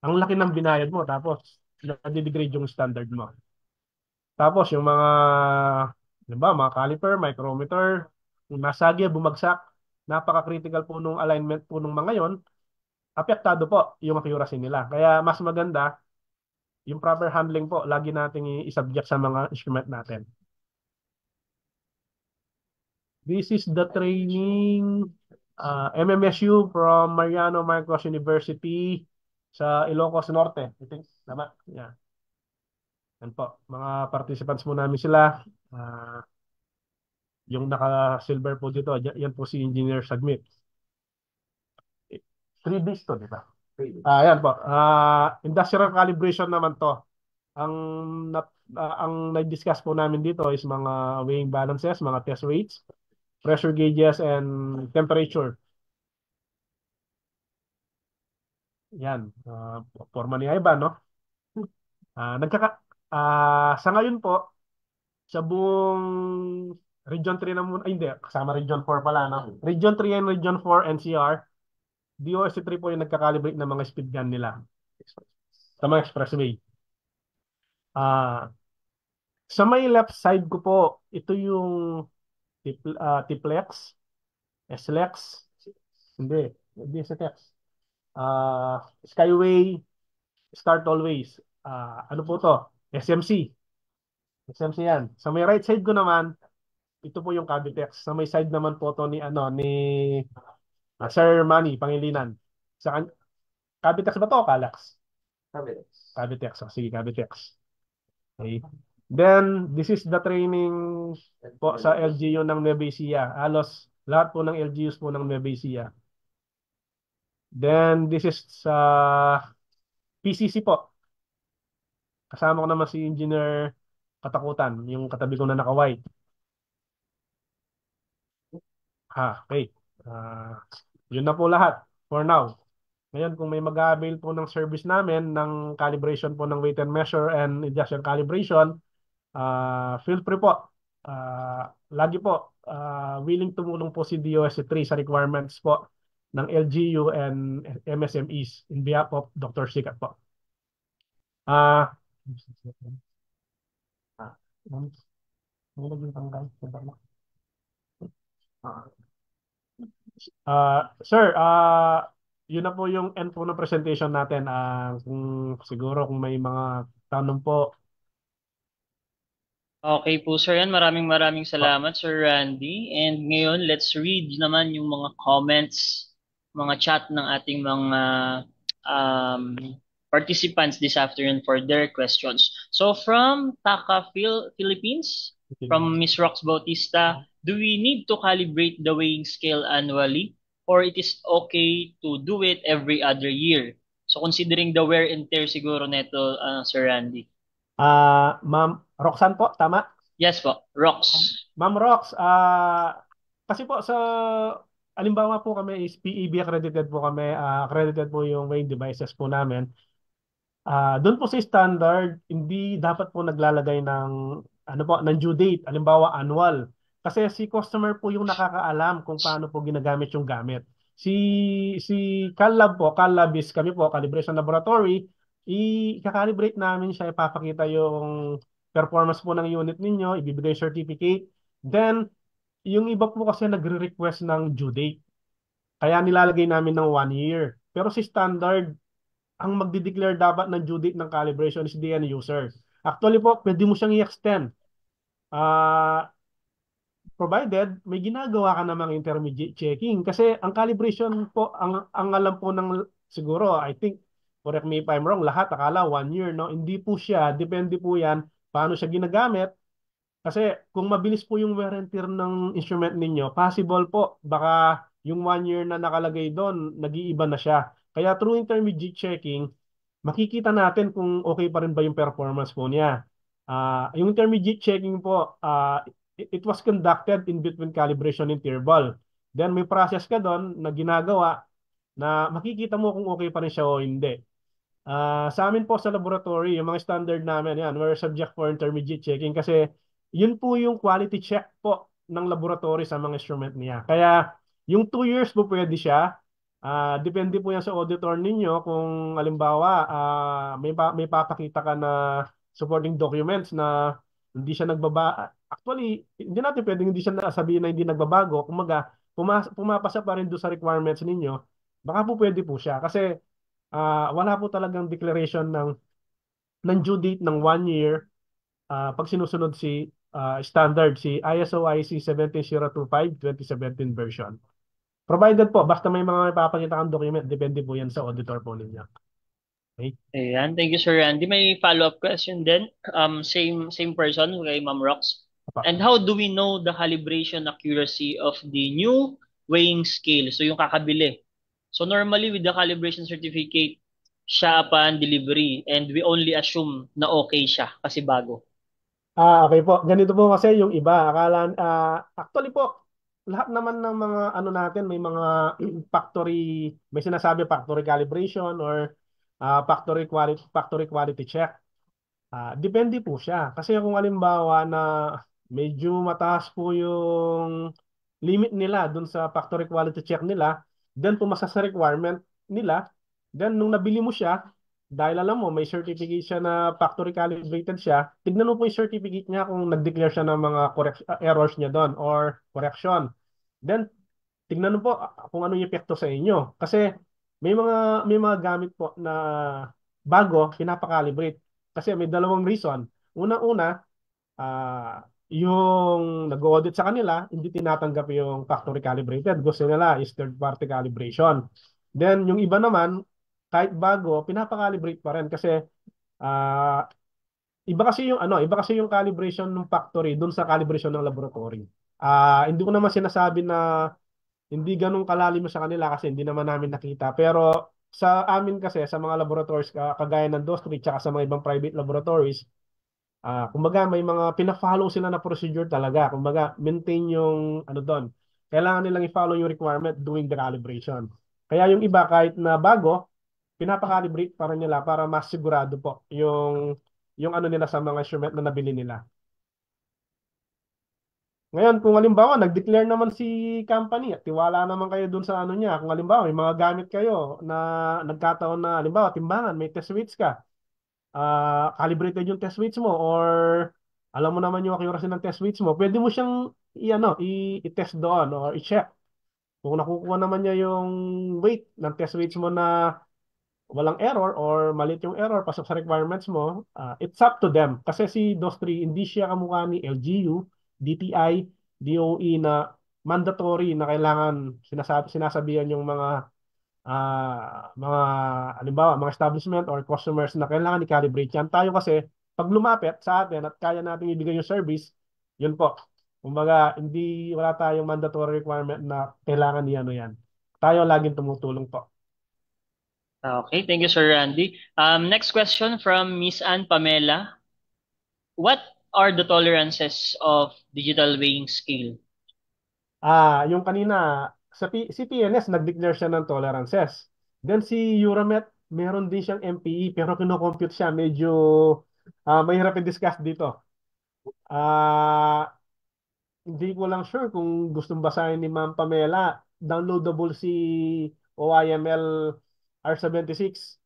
ang laki ng binayad mo, tapos, nadidegrade yung standard mo. Tapos yung mga, diba, mga caliper, micrometer, yung nasagi, bumagsak, napaka-critical po nung alignment po nung mga yon, apektado po yung accuracy nila. Kaya mas maganda, yung proper handling po, lagi nating i-subject sa mga instrument natin. This is the training MMSU from Mariano Marcos University sa Ilocos Norte. I think, tama? Yeah. Yan po, mga participants mo namin sila. Yung naka-silver po dito, yan po si Engineer Sagmit. 3 days to, di ba? Yan po. Industrial calibration naman to. Ang ang na-discuss po namin dito is mga weighing balances, mga test weights, pressure gauges, and temperature. Yan. Forma ni Ivan, no? Sa ngayon po, sa buong Region 3 na muna, ay hindi, kasama Region 4 pala, no? Region 3 and Region 4 NCR, DOSC3 po yung nagka-calibrate ng mga speed gun nila sa mga expressway. Sa may left side ko po, ito yung Tiplex, SLEX, hindi SLEX, Skyway, Start Always. Ano po to? SMC. SMC yan. Sa may right side ko naman, ito po yung Cavitex. Sa may side naman po to ni Sir Manny Pangilinan. Cavitex ba to o Calax? Cavitex. Cavitex. Sige, Cavitex. Okay. Then, this is the training po sa LGU ng Nueva Ecija. Halos lahat po ng LGUs po ng Nueva Ecija. Then, this is sa PCC po. Kasama ko naman si Engineer Katakutan, yung katabi ko na naka-white. Okay. Yun na po lahat for now. Ngayon, kung may mag-avail po ng service namin ng calibration po ng weight and measure and industrial calibration, feel free po. Lagi po, willing tumulong po si DOSC3 sa requirements po ng LGU and MSMEs in behalf of Dr. Sikat po. Sir, yun na po yung end po ng presentation natin. Kung siguro kung may mga tanong po. Okay po, sir. Yan. Maraming salamat, Sir Randy. And ngayon, let's read naman yung mga comments, mga chat ng ating mga participants this afternoon for their questions. So from Taka Philippines, from Miss Rox Bautista, do we need to calibrate the weighing scale annually or it is okay to do it every other year? So considering the wear and tear siguro neto, Sir Randy. Ma'am Roxanne po, tama? Yes po, Rox. Ma'am Rox, kasi po sa alimbawa po kami is PEB accredited po kami, accredited po yung weighing devices po namin. Doon po sa standard, hindi dapat po naglalagay ng ng due date, alimbawa annual. Kasi si customer po yung nakakaalam kung paano po ginagamit yung gamit. Si CalLab po, CalLab is kami po, calibration laboratory, i-calibrate namin siya, ipapakita yung performance po ng unit ninyo, ibibigay certificate. Then, yung iba po kasi nagre-request ng due date. Kaya nilalagay namin ng 1 year. Pero si standard, ang magdi-declare dapat ng due date ng calibration is the end user. Actually po, pwede mo siyang i-extend. provided may ginagawa ka namang intermediate checking. Kasi ang calibration po, ang alam po ng siguro, I think, correct me if I'm wrong, lahat akala 1 year, no? Hindi po siya, depende po yan paano siya ginagamit. Kasi kung mabilis po yung wear and tear ng instrument ninyo, possible po, baka yung 1 year na nakalagay doon, nag-iiba na siya. Kaya through intermediate checking, makikita natin kung okay pa rin ba yung performance po niya. Yung intermediate checking po, it was conducted in between calibration interval. Then may process ka doon na ginagawa na makikita mo kung okay pa rin siya o hindi. Sa amin po sa laboratory, yung mga standard namin, yan, we're subject for intermediate checking kasi yun po yung quality check po ng laboratory sa mga instrument niya. Kaya yung 2 years po pwede siya. Depende po yan sa auditor ninyo kung halimbawa may papakita ka na supporting documents na hindi siya nagbaba. Actually, hindi natin pwedeng hindi siya sabihin na hindi nagbabago. Kumaga, pumapasa pa rin doon sa requirements ninyo. Baka po pwede po siya. Kasi wala po talagang declaration ng due date ng 1 year pag sinusunod si standard, si ISO IC 17025 2017 version. Provided po, basta may mga ipapakita kang document, depende po yan sa auditor po ninyo. Okay? Ayan, thank you, Sir Randy. May follow-up question din. Same person, kay Ma'am Rox. And how do we know the calibration accuracy of the new weighing scale? So yung kakabili. So normally with the calibration certificate, siya upon delivery and we only assume na okay siya kasi bago. Okay po. Ganito po kasi yung iba. Actually po, lahat naman ng mga ano natin, may mga may sinasabi factory calibration or factory quality check. Depende po siya. Kasi kung halimbawa na medyo mataas po yung limit nila dun sa factory quality check nila, then pumasa sa requirement nila, then nung nabili mo siya, dahil alam mo, may certificate siya na factory calibrated siya, tignan mo po yung certificate niya kung nag-declare siya ng mga errors niya doon or correction. Then, tignan mo po kung ano yung epekto sa inyo. Kasi may mga gamit po na bago, pinapakalibrate. Kasi may dalawang reason. Una-una, yung nag-audit sa kanila, hindi tinatanggap yung factory calibrated. Gusto nila is third-party calibration. Then, yung iba naman, kahit bago, pinapakalibrate pa rin kasi iba kasi yung calibration ng factory dun sa calibration ng laboratory. Hindi ko naman sinasabi na hindi ganun kalalim sa kanila kasi hindi naman namin nakita. Pero sa amin kasi, sa mga laboratories kagaya ng Dostri tsaka sa mga ibang private laboratories, kumbaga may mga pina-follow sila na procedure talaga. Kumbaga maintain yung ano doon. Kailangan nilang i-follow yung requirement doing the calibration. Kaya yung iba kahit na bago, pinapakalibrate pa rin nila para mas sigurado po yung ano nila sa mga instrument na nabili nila. Ngayon, kung halimbawa, nag-declare naman si company at tiwala naman kayo dun sa ano niya, kung halimbawa, may mga gamit kayo na nagkataon na, halimbawa, timbangan, may test weights ka, calibrated yung test weights mo or alam mo naman yung accuracy ng test weights mo, pwede mo siyang i-test doon or i-check. Kung nakukuha naman niya yung weight ng test weights mo na walang error or maliit yung error pasok sa requirements mo, it's up to them. Kasi si DOS3, hindi siya kamukha ni LGU, DTI, DOE na mandatory na kailangan sinasabihan yung mga halimbawa, mga establishment or customers na kailangan i-calibrate yan. Tayo kasi, pag lumapit sa atin at kaya natin ibigay yung service, yun po. Kumbaga, wala tayong mandatory requirement na kailangan yan. Tayo laging tumutulong po. Okay, thank you, Sir Randy. Next question from Miss Ann Pamela. What are the tolerances of digital weighing scale? Yung kanina, si PNS, nag-declare siya ng tolerances. Then si Euromet, meron din siyang MPE, pero kino-compute siya. Medyo mahirap i-discuss dito. Hindi ko lang sure kung gustong basahin ni Ma'am Pamela. Downloadable si OIML R76.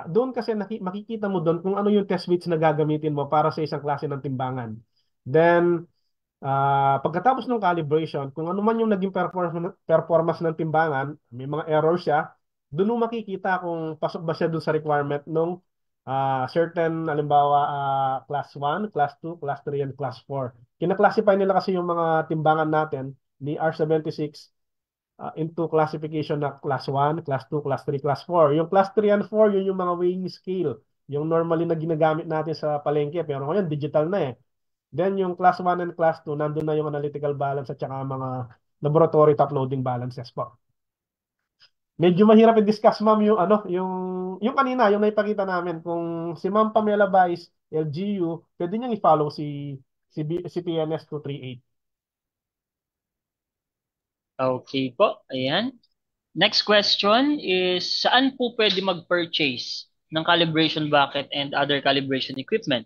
Doon kasi makikita mo doon kung ano yung test weights na gagamitin mo para sa isang klase ng timbangan. Then, pagkatapos ng calibration, kung ano man yung naging performance ng timbangan, may mga errors siya, doon mo makikita kung pasok ba siya doon sa requirement ng Certain, halimbawa, class 1, class 2, class 3, and class 4. Kina-classify nila kasi yung mga timbangan natin ni R76 into classification na class 1, class 2, class 3, class 4. Yung class 3 and 4, yun yung mga weighing scale. Yung normally na ginagamit natin sa palengke, pero ngayon digital na eh. Then yung class 1 and class 2, nandun na yung analytical balance at saka mga laboratory top loading balances po. Medyo mahirap i-discuss, ma'am, yung ano, yung kanina, yung naipakita namin, kung si Ma'am Pamela Vice, LGU, pwede niyang i-follow si PNS 238. Okay po, ayan. Next question is, saan po pwede mag-purchase ng calibration bucket and other calibration equipment?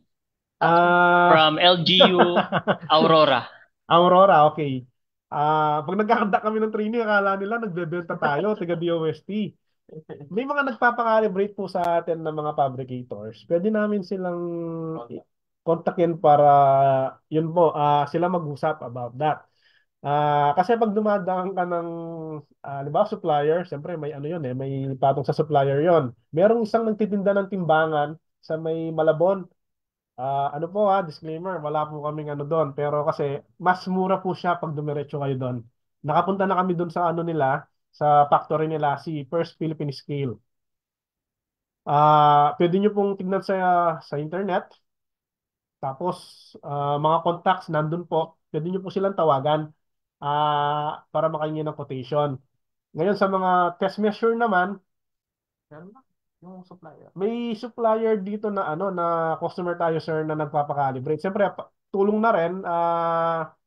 From LGU Aurora. Aurora, okay. Pag nagkakanda kami ng training, akala nila nagbebenta tayo, taga DOST. May mga nagpapakalibrate po sa atin ng mga fabricators. Pwede namin silang kontakin para yun po, sila mag-usap about that. Kasi pag dumadaan ka ng, di ba, supplier, siyempre may ano yun eh, may patong sa supplier yon. Merong isang nagtitinda ng timbangan sa may Malabon. Ano po disclaimer, wala po kaming ano doon. Pero kasi mas mura po siya pag dumiretso kayo doon. Nakapunta na kami doon sa ano nila, sa factory nila, si First Philippine Scale. Pwede nyo pong tignan sa internet. Tapos, mga contacts nandun po. Pwede nyo po silang tawagan para makahingi ng quotation. Ngayon, sa mga test measure naman, yung supplier. May supplier dito na ano na customer tayo sir na nagpapakalibrate. Siyempre tulong na rin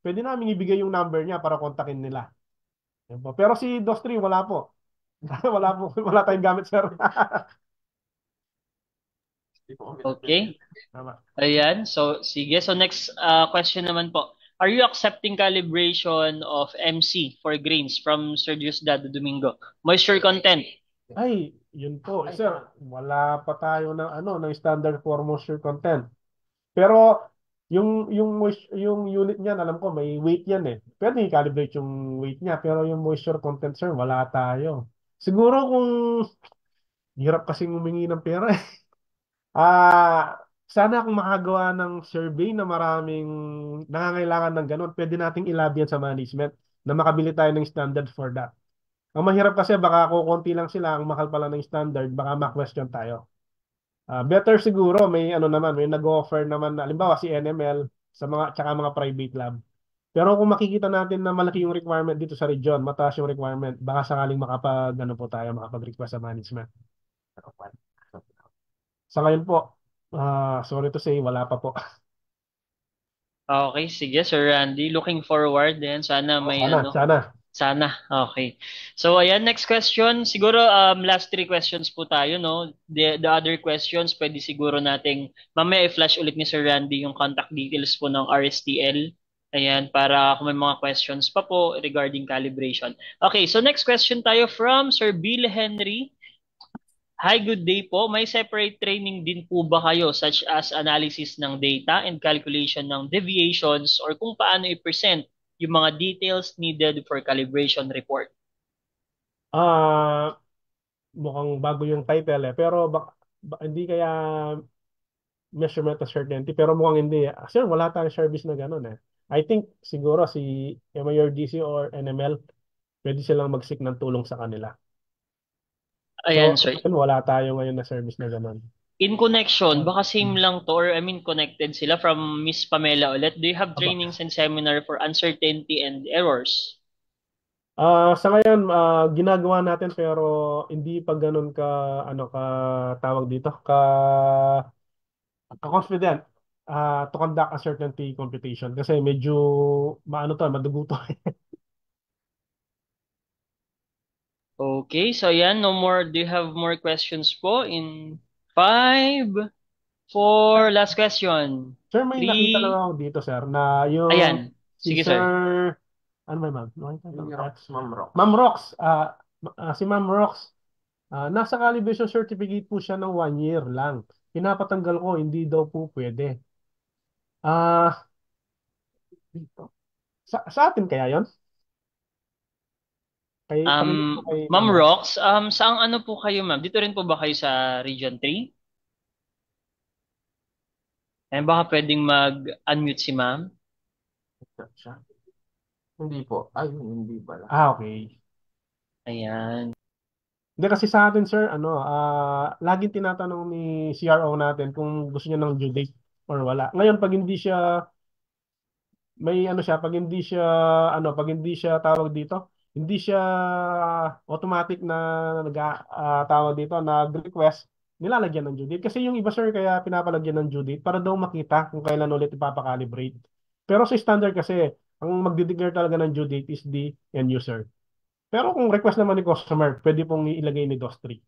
pwede namin ibigay yung number niya para kontakin nila. Yan po. Pero si Dostri wala po. Wala tayong gamit sir. Okay. Tama. Ayan, so sige. So next question naman po. Are you accepting calibration of MC for grains from Sir Diosdado Domingo? Moisture content. Ay, yun po. Sir, wala pa tayo ng ano ng standard for moisture content. Pero yung unit niyan, alam ko may weight yan eh. Pwede i-calibrate yung weight niya, pero yung moisture content sir, wala tayo. Siguro kung hirap kasing humingi ng pera eh. Sana kung makagawa ng survey na maraming nangangailangan ng ganun, pwede nating ilabyan sa management na makabili tayo ng standard for that. Ang mahirap kasi baka kukunti lang sila, ang mahal pala ng standard, baka ma-question tayo. Better siguro may ano naman, may nag-offer naman, halimbawa si NML sa mga tsaka mga private lab. Pero kung makikita natin na malaki yung requirement dito sa region, mataas yung requirement, baka sakaling makapag-request sa management. Sa ngayon po, sorry to say, wala pa po. Okay, sige Sir Randy. Looking forward din. Sana may Sana. Okay. So ayan, next question. Siguro last 3 questions po tayo, no? The other questions, pwede siguro nating mamaya i-flash ulit ni Sir Randy yung contact details po ng RSTL. Ayan, para kung may mga questions pa po regarding calibration. Okay, so next question tayo from Sir Bill Henry. Hi, good day po. May separate training din po ba kayo such as analysis ng data and calculation ng deviations or kung paano i-present yung mga details needed for calibration report? Mukhang bago yung title eh. Pero hindi kaya measurement of certainty. Pero mukhang hindi. Sir, wala tayong service na gano'n eh. I think siguro si MIRDC or NML, pwede silang mag-seek ng tulong sa kanila. Ayan, so, sir. Wala tayo ngayon na service na gano'n. In connection, baka same lang to or I mean connected sila from Miss Pamela ulit. Do you have trainings and seminar for uncertainty and errors? Sa ngayon, ginagawa natin pero hindi pa ganun ka tawag dito confident to conduct uncertainty computation kasi medyo madugo to. Okay, so yan, no more. Do you have more questions po? In 5, 4, last question. Sir, may 3, nakita lang ako dito, sir, na yung ayan. si Sige, Sir, sir. ano ba, ma'am? Ma'am Rox. Si Ma'am Rox, nasa calibration certificate po siya ng 1 year lang. Pinapatanggal ko, hindi daw po pwede. Sa atin kaya yon? Ma'am Rox, saang ano po kayo, ma'am? Dito rin po ba kayo sa Region 3? Ayan, baka pwedeng mag-unmute si ma'am. Siya. Hindi po. Ay, hindi pala. Ah, okay. Ayan. Hindi kasi sa atin, sir, laging tinatanong ni CRO natin kung gusto niya ng due date or wala. Ngayon, pag hindi siya, may ano siya, pag hindi siya tawag dito, hindi siya automatic na tawag dito, nag-request, nilalagyan ng due date. Kasi yung iba, sir, kaya pinapalagyan ng due date para daw makita kung kailan ulit ipapakalibrate. Pero sa standard kasi, ang magdi-declare talaga ng due date is the end user. Pero kung request naman ni customer, pwede pong ilagay ni DOS3.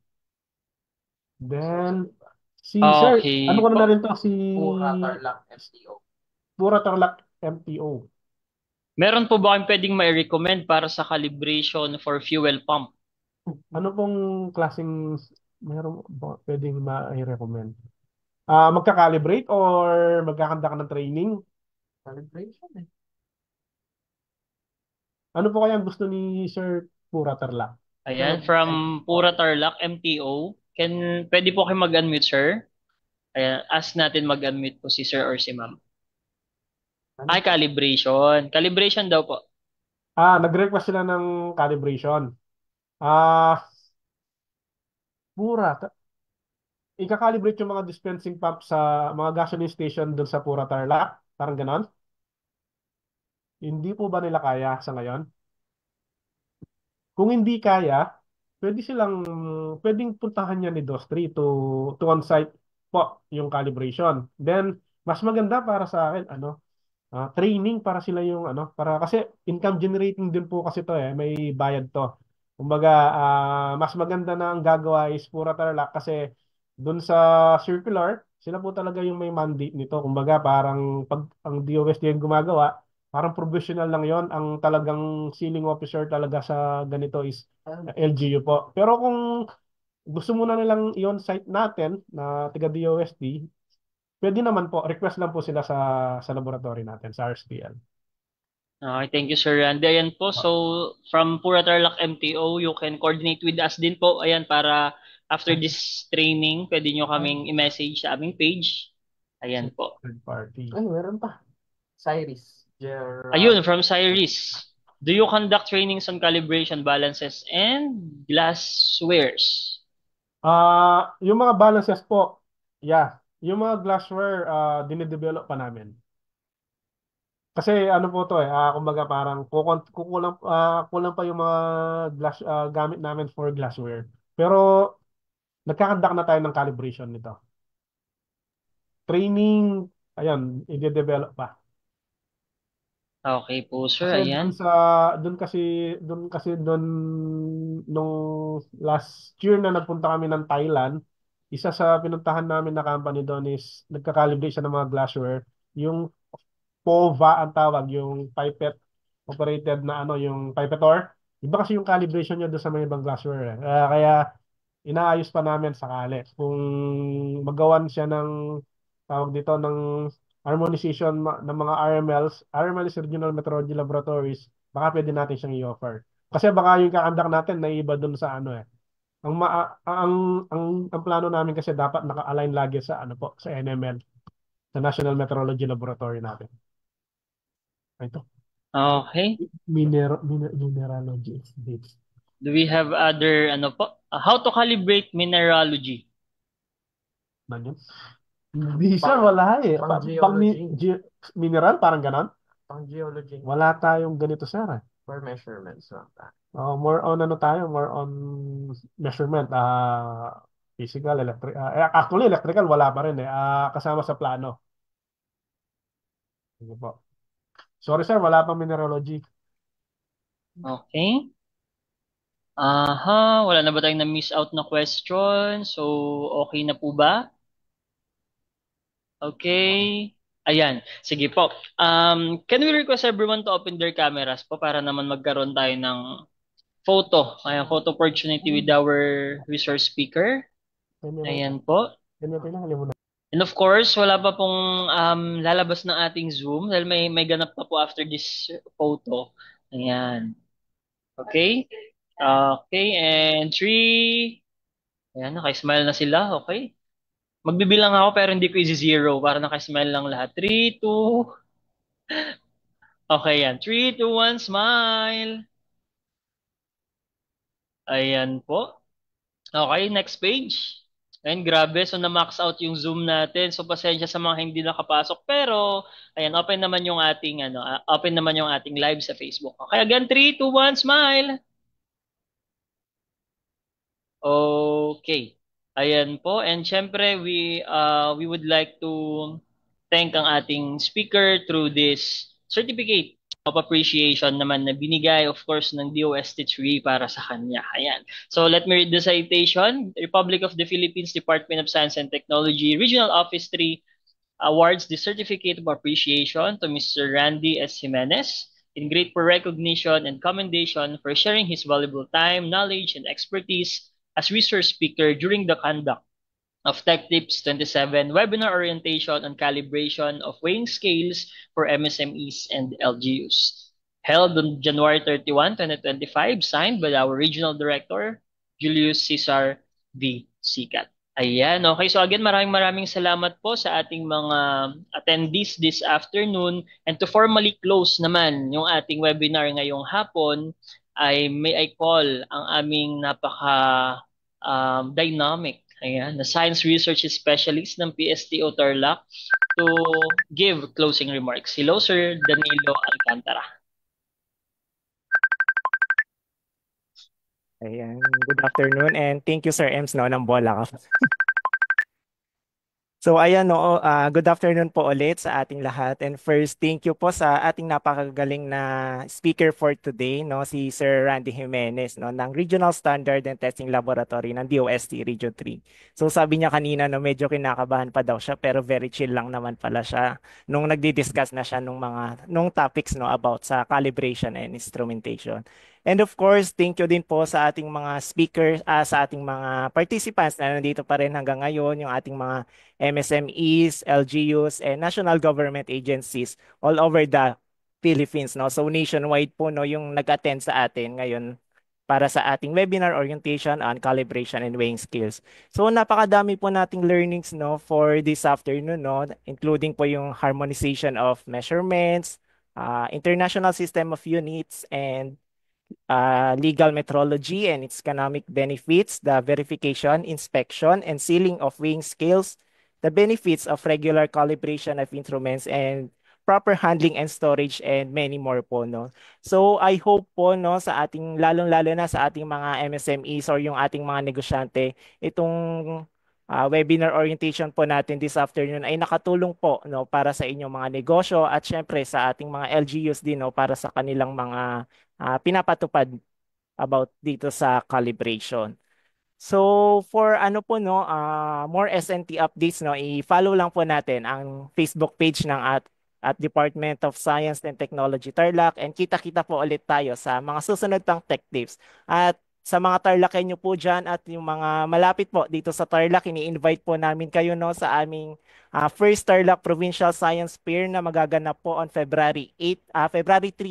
Then, si sir, ano Okay ko na po. rin to, si Pura Tarlac MTO. Meron po ba kayong pwedeng mai-recommend para sa calibration for fuel pump? Ano pong klaseng, meron ba pwedeng ma-recommend? Magka-calibrate or magkakanda ka ng training? Calibration eh. Ano po kaya ang gusto ni Sir Pura Tarlac? Ayan, from Pura Tarlac, MTO. Pwede po kayo mag-unmute, sir? Ayan, ask natin mag-unmute po si sir or si ma'am. Ay, calibration. Calibration daw po. Nag-request sila ng calibration. Pura, ika-calibrate yung mga dispensing pump sa mga gasoline station doon sa Pura Tarlac? Parang ganon? Hindi po ba nila kaya sa ngayon? Kung hindi kaya, pwedeng puntahan niya ni Dostri to on-site po yung calibration. Then, mas maganda para sa akin, training para sila yung para kasi income generating din po kasi to may bayad to. Kumbaga, mas maganda na ang gagawa is Pura Tarlac kasi dun sa circular, sila po talaga yung may mandate nito. Kumbaga, parang pag ang DOST yung gumagawa, parang professional lang yon. Ang talagang ceiling officer talaga sa ganito is LGU po. Pero kung gusto muna nilang i-on-site natin na taga DOST, pwede naman po, request lang po sila sa laboratory natin, sa RSPL. Okay, thank you, Sir Randy. Ayan po, so from Pura Tarlac MTO, you can coordinate with us din po. Ayan, para after this training, pwede nyo kaming i-message sa aming page. Ayan po. Third party. Ay, meron pa. Cyrus. Ayun, from Cyrus. Do you conduct trainings on calibration balances and glasswares? Yung mga balances po, yeah. Yung mga glassware, dinidevelop pa namin. Kasi ano po to kumbaga parang kulang pa yung mga gamit namin for glassware. Pero nagkakandak na tayo ng calibration nito. Training, ayun, i-develop pa. Okay po, sir. Kasi Ayan. doon nung last year na nagpunta kami ng Thailand, isa sa pinuntahan namin na company doon is nagka-calibrate siya ng mga glassware. Yung POVA ang tawag, yung pipette operated na yung pipetor. Iba kasi yung calibration niya doon sa mga ibang glassware. Kaya inaayos pa namin sakali. Kung magawan siya ng tawag dito ng harmonization ng mga RMLs, RML is Regional Metrology Laboratories, baka pwede natin siyang i-offer. Kasi baka yung kakandak natin na iba dun sa Ang, ma- ang plano namin kasi dapat naka-align lagi sa sa NML, sa National Meteorology Laboratory natin. Ito. Okay. Mineralogy dates. Do we have other, how to calibrate mineralogy? Hindi sir, wala mineral, parang ganon? Pang geology. Wala tayong ganito sir For measurements lang tayo. More on more on measurement. Physical, actually electrical wala pa rin kasama sa plano. Sige po. Sorry sir, wala pang mineralogy. Okay. Wala na ba tayong na-miss out na question? So, okay na po ba? Okay. Ayan. Sige po. Can we request everyone to open their cameras po para naman magkaroon tayo ng photo. Ayan, photo opportunity with our resource speaker. Ayan po. And of course, wala pa pong lalabas ng ating Zoom dahil may ganap pa po after this photo. Ayan. Okay? Okay, and 3. Ayan, naka-smile na sila. Okay. Magbibilang ako pero hindi ko i-zero para nakasmile lang lahat. 3, 2. Okay yan. 3, 2, 1, smile. Ayan po. Okay, next page. Ayan, grabe. So, na-max out yung Zoom natin. So, pasensya sa mga hindi nakapasok. Pero, ayan, open naman yung ating, open naman yung ating live sa Facebook. Okay, again, 3, 2, 1, smile. Okay. Ayan po. And syempre, we would like to thank ang ating speaker through this certificate of appreciation naman na binigay, of course, ng DOST3 para sa kanya. Ayan. So, let me read the citation. Republic of the Philippines Department of Science and Technology, Regional Office 3, awards the Certificate of Appreciation to Mr. Randy S. Jimenez in grateful recognition and commendation for sharing his valuable time, knowledge, and expertise as resource speaker during the conduct of Tech Tips 27 webinar orientation on calibration of weighing scales for MSMEs and LGUs. Held on January 31, 2025, signed by our Regional Director, Julius Cesar V. Sikat. Ayan, okay. So again, maraming salamat po sa ating mga attendees this afternoon. And to formally close naman yung ating webinar ngayong hapon, may I call ang aming dynamic, ayan, na Science Research Specialist ng PSTO Tarlac to give closing remarks. Hello, Sir Danilo Alcantara. Ayan, good afternoon and thank you Sir Ems no, ng bola ka. So ayan no, good afternoon po ulit sa ating lahat. And first, thank you po sa ating napakagaling na speaker for today, no, si Sir Randy Jimenez, no, ng Regional Standard and Testing Laboratory ng DOST Region 3. So sabi niya kanina no, medyo kinakabahan pa daw siya pero very chill lang naman pala siya nung nagdi-discuss na siya nung topics no about sa calibration and instrumentation. And of course, thank you din po sa ating mga speakers, sa ating mga participants na nandito pa rin hanggang ngayon, yung ating mga MSMEs, LGUs, and national government agencies all over the Philippines. No? So nationwide po no, yung nag-attend sa atin ngayon para sa ating webinar orientation on calibration and weighing skills. So napakadami po nating learnings no, for this afternoon, no, including po yung harmonization of measurements, international system of units, and legal metrology and its economic benefits, the verification, inspection, and sealing of weighing scales, the benefits of regular calibration of instruments, and proper handling and storage, and many more po, no? So, I hope po, no, sa ating, lalong-lalo na sa ating mga MSMEs or yung ating mga negosyante, itong webinar orientation po natin this afternoon ay nakatulong po no, para sa inyong mga negosyo at syempre sa ating mga LGUs din no, para sa kanilang mga pinapatupad about dito sa calibration. So for ano po no, more SNT updates no, i-follow lang po natin ang Facebook page ng at Department of Science and Technology Tarlac, and kita-kita po ulit tayo sa mga susunod pang tech tips. At sa mga Tarlacenyo po dyan at yung mga malapit po dito sa Tarlac, ini-invite po namin kayo no, sa aming first Tarlac Provincial Science Fair na magaganap po on February 3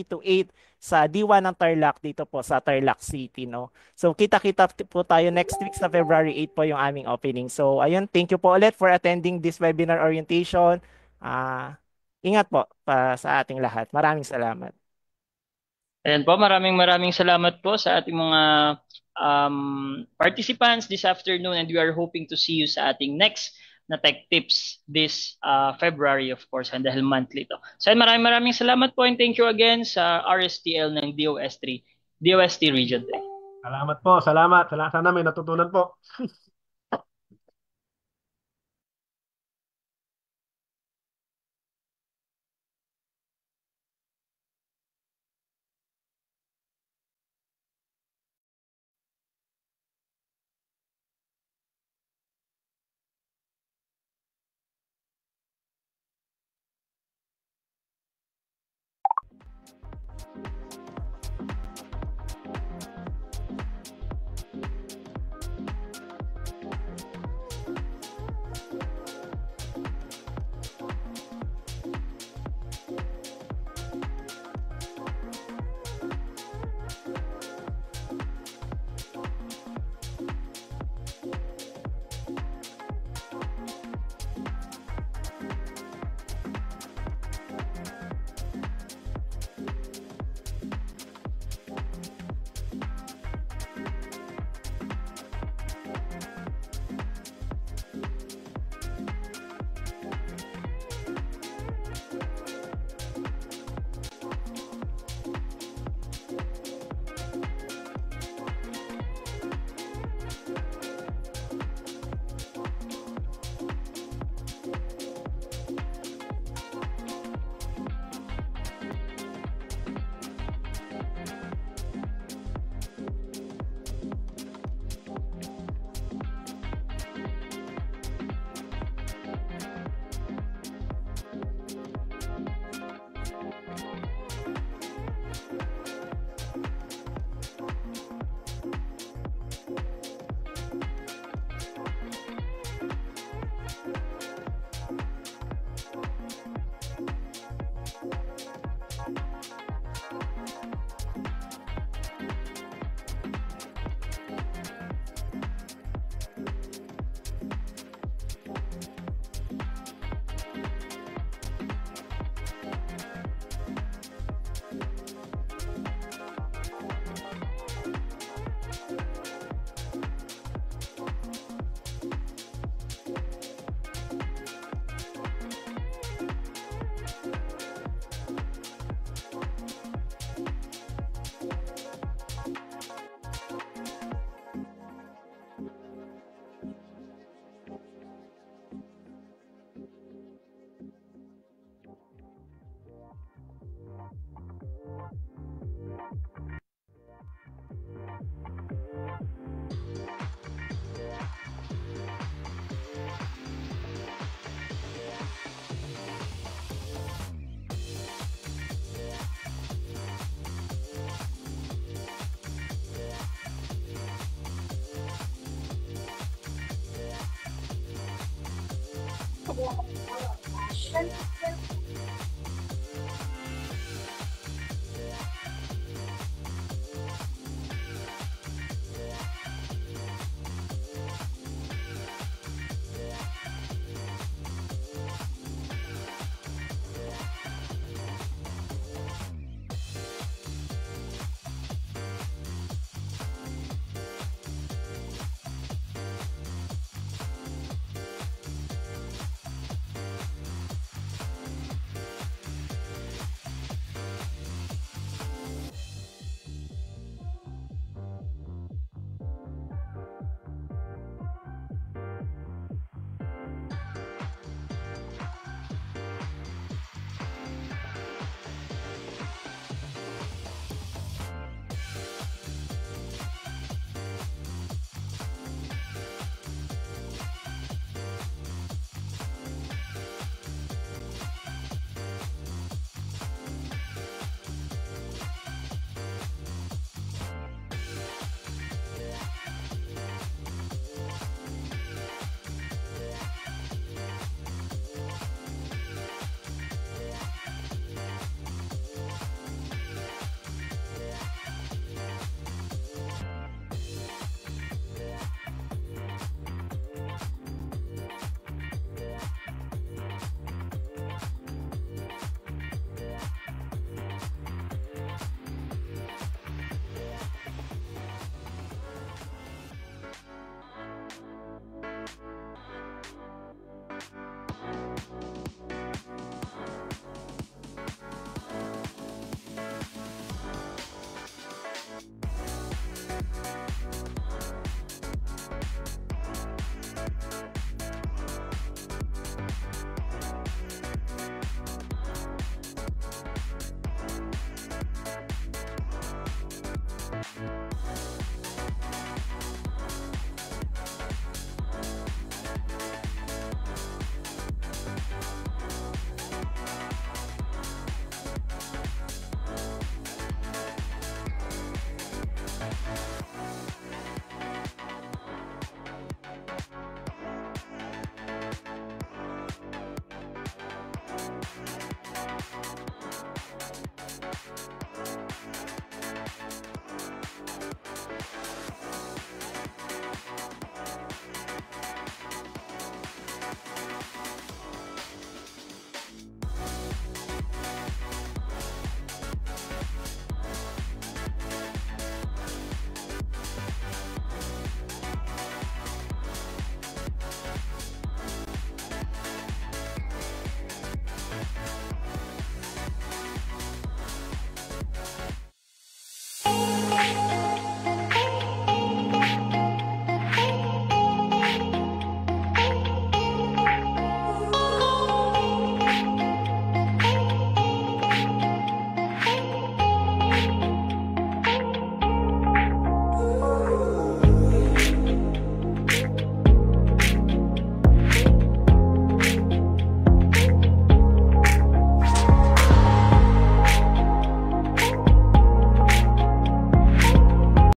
to 8 sa Diwa ng Tarlac dito po sa Tarlac City. No? So kita-kita po tayo next week sa February 8 po yung aming opening. So ayun, thank you po ulit for attending this webinar orientation. Ingat po sa ating lahat. Maraming salamat. Ayan po, maraming salamat po sa ating mga participants this afternoon, and we are hoping to see you sa ating next na Tech Tips this February, of course, and dahil monthly to. So maraming salamat po, and thank you again sa RSTL ng DOST Region 3. Salamat po, salamat. Sana may natutunan po.